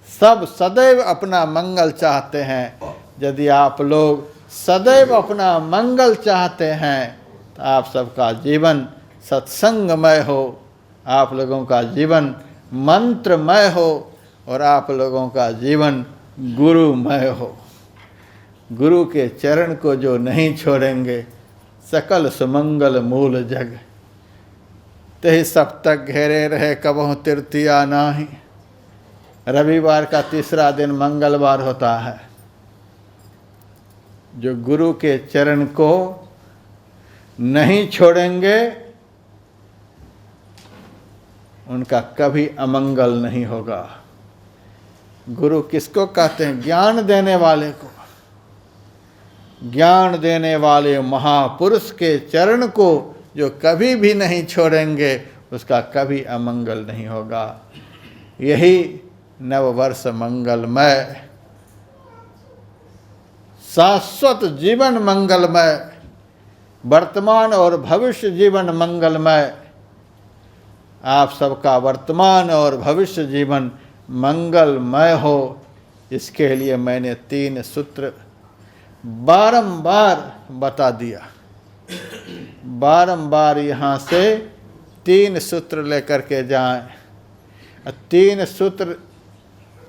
सब सदैव अपना मंगल चाहते हैं। यदि आप लोग सदैव अपना मंगल चाहते हैं तो आप सबका जीवन सत्संगमय हो, आप लोगों का जीवन मंत्रमय हो और आप लोगों का जीवन गुरुमय हो। गुरु के चरण को जो नहीं छोड़ेंगे, सकल सुमंगल मूल जग, तेहि सब तक घेरे रहे कबहु तृतीया नाही। रविवार का तीसरा दिन मंगलवार होता है। जो गुरु के चरण को नहीं छोड़ेंगे उनका कभी अमंगल नहीं होगा। गुरु किसको कहते हैं? ज्ञान देने वाले को। ज्ञान देने वाले महापुरुष के चरण को जो कभी भी नहीं छोड़ेंगे उसका कभी अमंगल नहीं होगा। यही नववर्ष मंगलमय, शाश्वत जीवन मंगलमय, वर्तमान और भविष्य जीवन मंगलमय। आप सबका वर्तमान और भविष्य जीवन मंगलमय हो, इसके लिए मैंने 3 सूत्र बारंबार बता दिया। बारंबार यहाँ से 3 सूत्र लेकर के जाएं। 3 सूत्र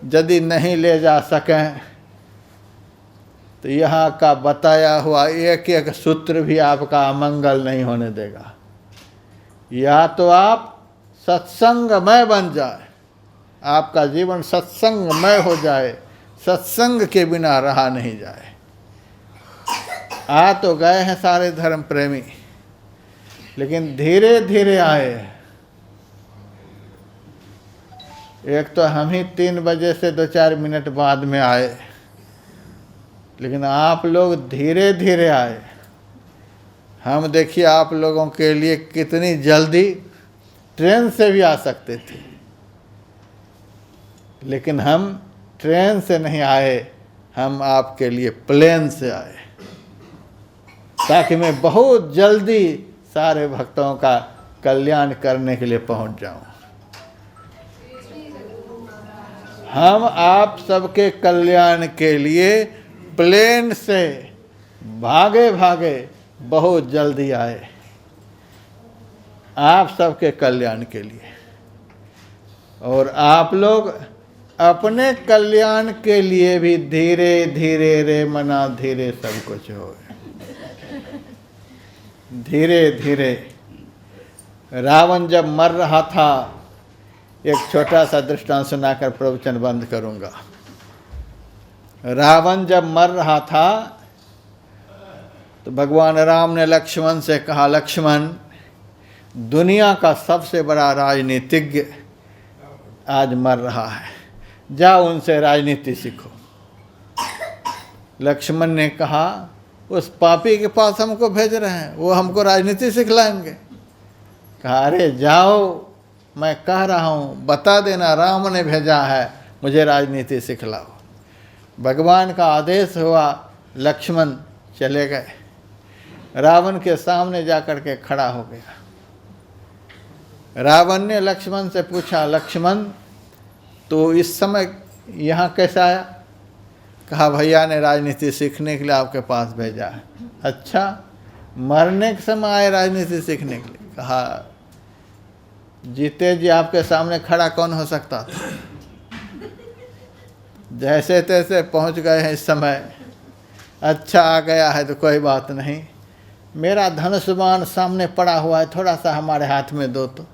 यदि नहीं ले जा सकें तो यहाँ का बताया हुआ एक सूत्र भी आपका अमंगल नहीं होने देगा। या तो आप सत्संगमय बन जाए, आपका जीवन सत्संगमय हो जाए, सत्संग के बिना रहा नहीं जाए। आ तो गए हैं सारे धर्म प्रेमी, लेकिन धीरे धीरे आए। एक तो हम ही 3 बजे से 2-4 मिनट बाद में आए, लेकिन आप लोग धीरे धीरे आए। हम देखिए आप लोगों के लिए कितनी जल्दी ट्रेन से भी आ सकते थे, लेकिन हम ट्रेन से नहीं आए, हम आपके लिए प्लेन से आए, ताकि मैं बहुत जल्दी सारे भक्तों का कल्याण करने के लिए पहुंच जाऊं। हम आप सबके कल्याण के लिए प्लेन से भागे भागे बहुत जल्दी आए, आप सबके कल्याण के लिए। और आप लोग अपने कल्याण के लिए भी धीरे धीरे रे मना धीरे सब कुछ हो। धीरे धीरे रावण जब मर रहा था, एक छोटा सा दृष्टांत सुनाकर प्रवचन बंद करूंगा। रावण जब मर रहा था तो भगवान राम ने लक्ष्मण से कहा, लक्ष्मण, दुनिया का सबसे बड़ा राजनीतिज्ञ आज मर रहा है, जाओ उनसे राजनीति सीखो। लक्ष्मण ने कहा, उस पापी के पास हमको भेज रहे हैं, वो हमको राजनीति सिखलाएंगे। कहा, अरे जाओ, मैं कह रहा हूँ, बता देना राम ने भेजा है, मुझे राजनीति सिखलाओ। भगवान का आदेश हुआ, लक्ष्मण चले गए, रावण के सामने जाकर के खड़ा हो गया। रावण ने लक्ष्मण से पूछा, लक्ष्मण तो इस समय यहाँ कैसा आया? कहा, भैया ने राजनीति सीखने के लिए आपके पास भेजा है। अच्छा, मरने के समय आए राजनीति सीखने के लिए? कहा, जीते जी आपके सामने खड़ा कौन हो सकता था? जैसे तैसे पहुंच गए हैं इस समय। अच्छा आ गया है तो कोई बात नहीं, मेरा धनुष बाण सामने पड़ा हुआ है, थोड़ा सा हमारे हाथ में दो तो।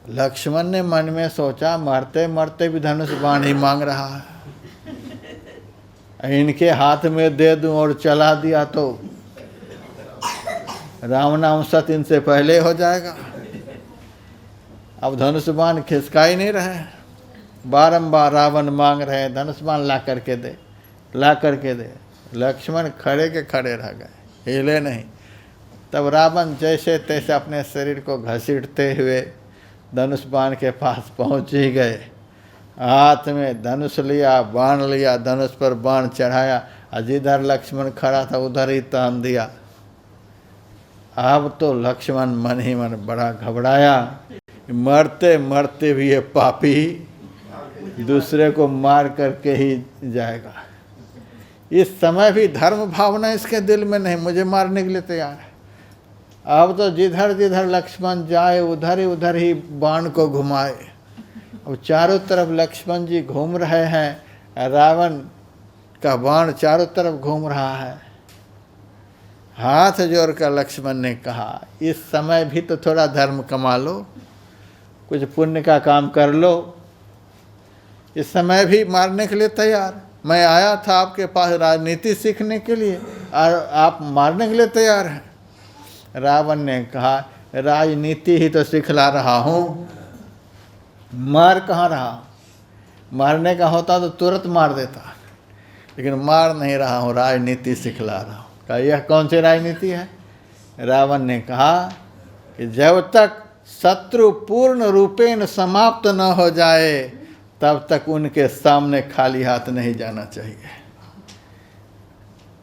लक्ष्मण ने मन में सोचा, मरते मरते भी धनुष बाण ही मांग रहा है, इनके हाथ में दे दूं और चला दिया तो राम नाम सत इनसे पहले हो जाएगा। अब धनुष बाण खिसका ही नहीं रहे, बारंबार रावण मांग रहे हैं धनुष बाण ला करके दे, ला करके दे। लक्ष्मण खड़े के खड़े रह गए, हिले नहीं। तब रावण जैसे तैसे अपने शरीर को घसीटते हुए धनुष बाण के पास पहुंच ही गए। हाथ में धनुष लिया, बाण लिया, धनुष पर बाण चढ़ाया, जिधर लक्ष्मण खड़ा था उधर ही तान दिया। अब तो लक्ष्मण मन ही मन बड़ा घबराया, मरते मरते भी ये पापी दूसरे को मार करके ही जाएगा। इस समय भी धर्म भावना इसके दिल में नहीं, मुझे मारने के लिए तैयार है। अब तो जिधर जिधर लक्ष्मण जाए उधर ही बाण को घुमाए। अब चारों तरफ लक्ष्मण जी घूम रहे हैं, रावण का बाण चारों तरफ घूम रहा है। हाथ जोड़कर लक्ष्मण ने कहा, इस समय भी तो थोड़ा धर्म कमा लो, कुछ पुण्य का काम कर लो। इस समय भी मारने के लिए तैयार। मैं आया था आपके पास राजनीति सीखने के लिए और आप मारने के लिए तैयार हैं। रावण ने कहा, राजनीति ही तो सिखला रहा हूँ, मार कहाँ रहा। मारने का होता तो तुरंत मार देता, लेकिन मार नहीं रहा हूँ, राजनीति सिखला रहा हूँ। कहा, यह कौन सी राजनीति है? रावण ने कहा कि जब तक शत्रु पूर्ण रूपेण समाप्त न हो जाए तब तक उनके सामने खाली हाथ नहीं जाना चाहिए।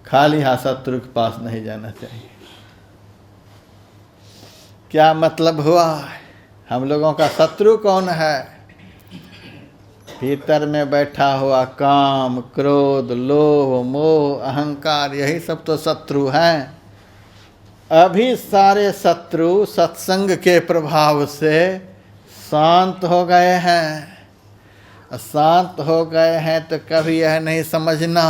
खाली हाथ शत्रु के पास नहीं जाना चाहिए। क्या मतलब हुआ? हम लोगों का शत्रु कौन है? भीतर में बैठा हुआ काम, क्रोध, लोभ, मोह, अहंकार, यही सब तो शत्रु हैं। अभी सारे शत्रु सत्संग के प्रभाव से शांत हो गए हैं। शांत हो गए हैं तो कभी यह नहीं समझना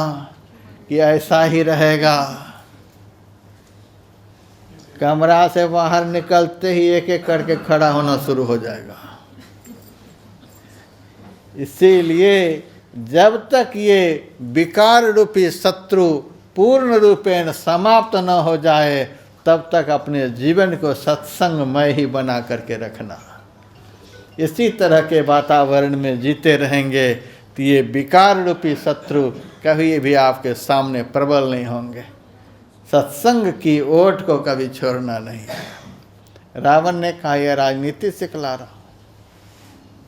कि ऐसा ही रहेगा। कमरा से बाहर निकलते ही एक एक करके खड़ा होना शुरू हो जाएगा। इसीलिए जब तक ये विकार रूपी शत्रु पूर्ण रूपेण समाप्त न हो जाए तब तक अपने जीवन को सत्संगमय ही बना करके रखना। इसी तरह के वातावरण में जीते रहेंगे तो ये विकार रूपी शत्रु कभी भी आपके सामने प्रबल नहीं होंगे। सत्संग की ओट को कभी छोड़ना नहीं है। रावण ने कहा, यह राजनीति सिखला रहा हूँ।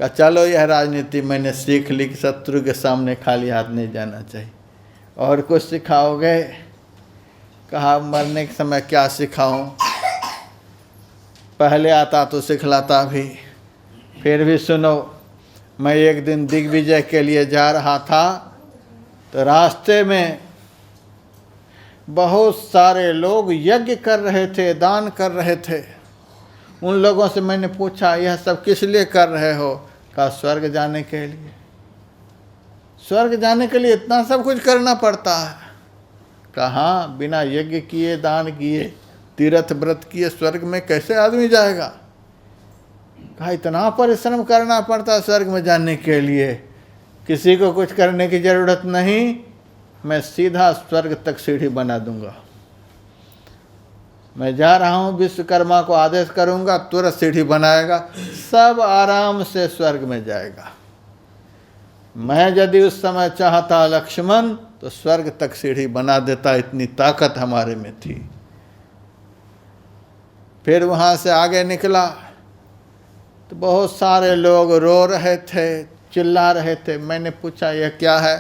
कहा, चलो यह राजनीति मैंने सीख ली कि शत्रु के सामने खाली हाथ नहीं जाना चाहिए। और कुछ सिखाओगे? कहा, मरने के समय क्या सिखाऊं? पहले आता तो सिखलाता भी। फिर भी सुनो, मैं एक दिन दिग्विजय के लिए जा रहा था तो रास्ते में बहुत सारे लोग यज्ञ कर रहे थे, दान कर रहे थे। उन लोगों से मैंने पूछा, यह सब किस लिए कर रहे हो? कहा, स्वर्ग जाने के लिए। स्वर्ग जाने के लिए इतना सब कुछ करना पड़ता है? कहा, बिना यज्ञ किए, दान किए, तीर्थ व्रत किए स्वर्ग में कैसे आदमी जाएगा? कहा, इतना परिश्रम करना पड़ता स्वर्ग में जाने के लिए। किसी को कुछ करने की जरूरत नहीं, मैं सीधा स्वर्ग तक सीढ़ी बना दूंगा। मैं जा रहा हूँ, विश्वकर्मा को आदेश करूंगा, तुरंत सीढ़ी बनाएगा, सब आराम से स्वर्ग में जाएगा। मैं यदि उस समय चाहता लक्ष्मण तो स्वर्ग तक सीढ़ी बना देता, इतनी ताकत हमारे में थी। फिर वहाँ से आगे निकला तो बहुत सारे लोग रो रहे थे, चिल्ला रहे थे। मैंने पूछा, यह क्या है?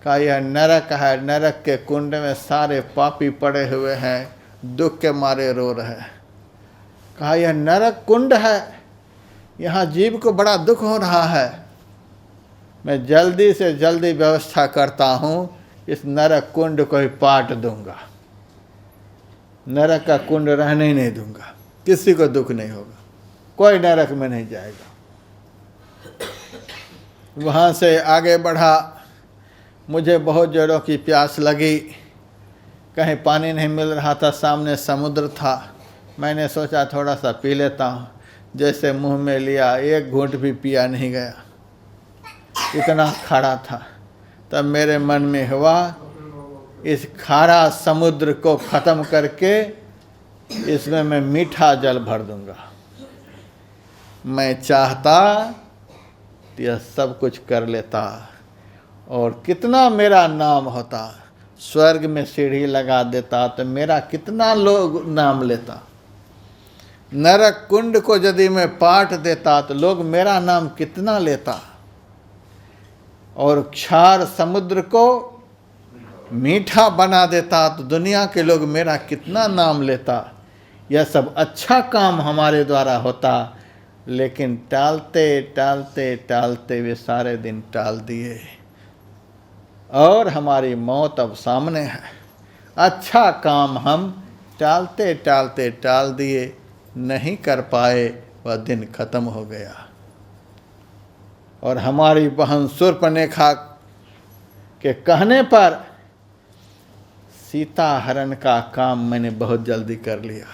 कहा, यह नरक है। नरक के कुंड में सारे पापी पड़े हुए हैं, दुख के मारे रो रहे हैं। कहा, यह नरक कुंड है, यहाँ जीव को बड़ा दुख हो रहा है। मैं जल्दी से जल्दी व्यवस्था करता हूँ, इस नरक कुंड को ही पाट दूंगा। नरक का कुंड रहने ही नहीं दूंगा, किसी को दुख नहीं होगा, कोई नरक में नहीं जाएगा। वहाँ से आगे बढ़ा। मुझे बहुत जोरों की प्यास लगी, कहीं पानी नहीं मिल रहा था, सामने समुद्र था। मैंने सोचा थोड़ा सा पी लेता हूँ। जैसे मुंह में लिया, एक घूंट भी पिया नहीं गया, इतना खारा था। तब मेरे मन में हुआ, इस खारा समुद्र को ख़त्म करके इसमें मैं मीठा जल भर दूंगा। मैं चाहता तो यह सब कुछ कर लेता, और कितना मेरा नाम होता। स्वर्ग में सीढ़ी लगा देता तो मेरा कितना लोग नाम लेता। नरक कुंड को यदि मैं पाट देता तो लोग मेरा नाम कितना लेता। और क्षार समुद्र को मीठा बना देता तो दुनिया के लोग मेरा कितना नाम लेता। यह सब अच्छा काम हमारे द्वारा होता, लेकिन टालते टालते टालते वे सारे दिन टाल दिए, और हमारी मौत अब सामने है। अच्छा काम हम टालते टालते टाल दिए, नहीं कर पाए, वह दिन खत्म हो गया। और हमारी बहन शूर्पणखा के कहने पर सीता हरण का काम मैंने बहुत जल्दी कर लिया।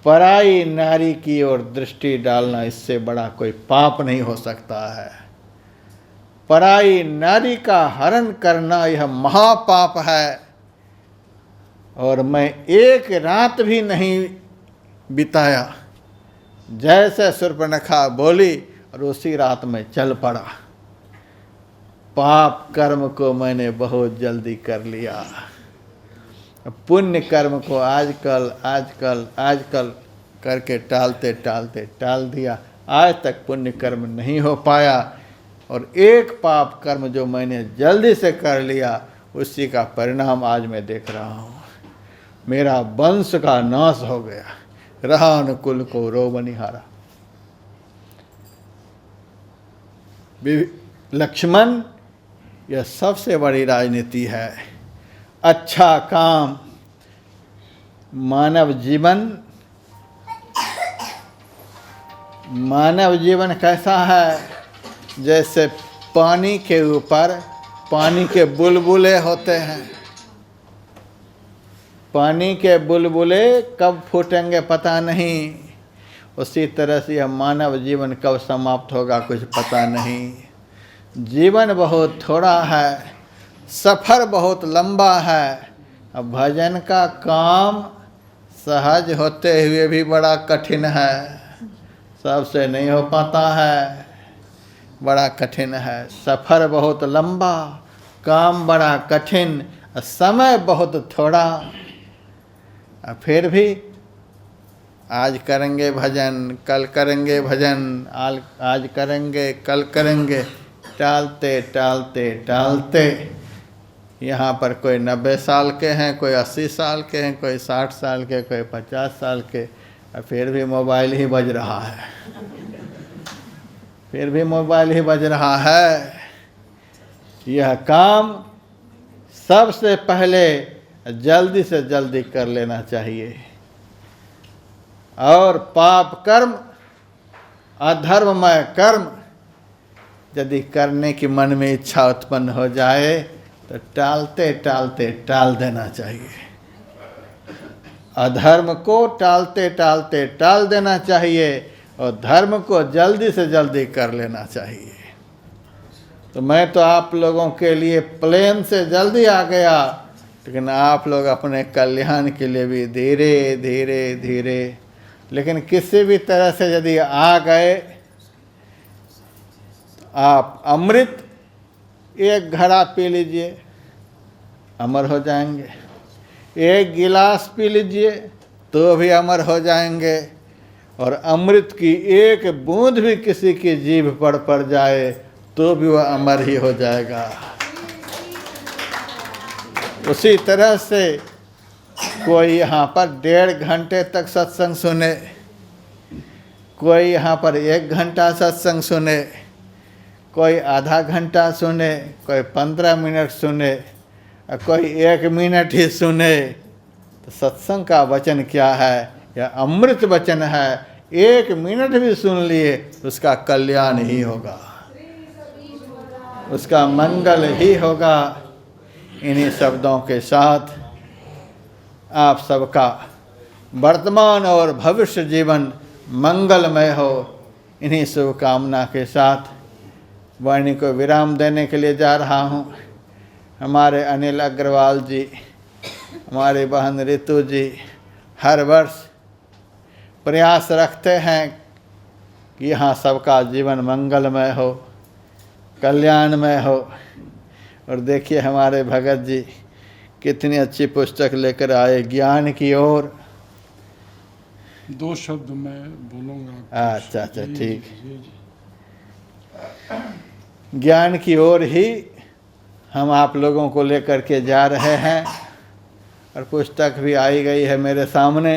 पराई नारी की ओर दृष्टि डालना, इससे बड़ा कोई पाप नहीं हो सकता है। पराई नारी का हरण करना यह महापाप है। और मैं एक रात भी नहीं बिताया, जैसे शूर्पणखा बोली और उसी रात में चल पड़ा। पाप कर्म को मैंने बहुत जल्दी कर लिया, पुण्य कर्म को आजकल करके टालते टालते टाल दिया। आज तक पुण्य कर्म नहीं हो पाया, और एक पाप कर्म जो मैंने जल्दी से कर लिया, उसी का परिणाम आज मैं देख रहा हूँ। मेरा वंश का नाश हो गया, रहा अनुकुल को रो बनिहारा। लक्ष्मण, यह सबसे बड़ी राजनीति है। अच्छा काम, मानव जीवन कैसा है? जैसे पानी के ऊपर पानी के बुलबुले होते हैं। पानी के बुलबुले कब फूटेंगे पता नहीं, उसी तरह से यह मानव जीवन कब समाप्त होगा कुछ पता नहीं। जीवन बहुत थोड़ा है, सफ़र बहुत लंबा है। अब भजन का काम सहज होते हुए भी बड़ा कठिन है, सबसे नहीं हो पाता है, बड़ा कठिन है। सफ़र बहुत लंबा, काम बड़ा कठिन, समय बहुत थोड़ा। फिर भी आज करेंगे भजन, कल करेंगे भजन, आज करेंगे कल करेंगे, टालते टालते टालते यहाँ पर कोई 90 साल के हैं, कोई 80 साल के हैं, कोई 60 साल के, कोई 50 साल के, और फिर भी मोबाइल ही बज रहा है, फिर भी मोबाइल ही बज रहा है। यह काम सबसे पहले जल्दी से जल्दी कर लेना चाहिए। और पाप कर्म, अधर्ममय कर्म यदि करने की मन में इच्छा उत्पन्न हो जाए तो टालते टालते टाल देना चाहिए। अधर्म को टालते टालते टाल देना चाहिए, और धर्म को जल्दी से जल्दी कर लेना चाहिए। तो मैं तो आप लोगों के लिए प्लेन से जल्दी आ गया, लेकिन आप लोग अपने कल्याण के लिए भी धीरे धीरे धीरे, लेकिन किसी भी तरह से यदि आ गए, आप अमृत एक घड़ा पी लीजिए, अमर हो जाएंगे। एक गिलास पी लीजिए तो भी अमर हो जाएंगे। और अमृत की एक बूंद भी किसी की जीभ पर पड़ जाए तो भी वह अमर ही हो जाएगा। उसी तरह से कोई यहाँ पर 1.5 घंटे तक सत्संग सुने, कोई यहाँ पर 1 घंटा सत्संग सुने, कोई आधा घंटा सुने, कोई 15 मिनट सुने, और कोई 1 मिनट ही सुने, तो सत्संग का वचन क्या है? यह अमृत वचन है। 1 मिनट भी सुन लिए तो उसका कल्याण ही होगा। उसका मंगल ही होगा। इन्हीं शब्दों के साथ आप सबका वर्तमान और भविष्य जीवन मंगलमय हो, इन्हीं शुभकामना के साथ वाणी को विराम देने के लिए जा रहा हूँ। हमारे अनिल अग्रवाल जी, हमारी बहन ऋतु जी हर वर्ष प्रयास रखते हैं कि यहाँ सबका जीवन मंगलमय हो, कल्याणमय हो। और देखिए हमारे भगत जी कितनी अच्छी पुस्तक लेकर आए, ज्ञान की ओर। 2 शब्द मैं बोलूँगा। अच्छा ठीक। ज्ञान की ओर ही हम आप लोगों को लेकर के जा रहे हैं। और पुस्तक भी आई गई है मेरे सामने।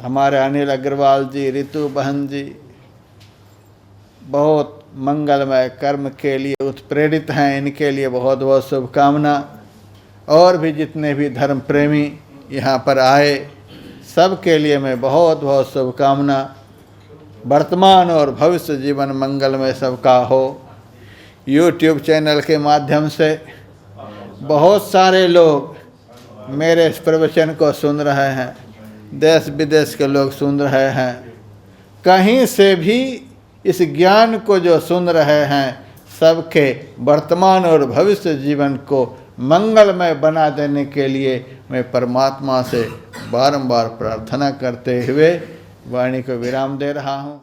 हमारे अनिल अग्रवाल जी, ऋतु बहन जी बहुत मंगलमय कर्म के लिए उत्प्रेरित हैं। इनके लिए बहुत बहुत शुभकामना। और भी जितने भी धर्म प्रेमी यहाँ पर आए, सब के लिए मैं बहुत बहुत शुभकामना। वर्तमान और भविष्य जीवन मंगलमय सबका हो। YouTube चैनल के माध्यम से बहुत सारे लोग मेरे इस प्रवचन को सुन रहे हैं, देश विदेश के लोग सुन रहे हैं। कहीं से भी इस ज्ञान को जो सुन रहे हैं, सबके वर्तमान और भविष्य जीवन को मंगलमय बना देने के लिए मैं परमात्मा से बारंबार प्रार्थना करते हुए वाणी को विराम दे रहा हूँ।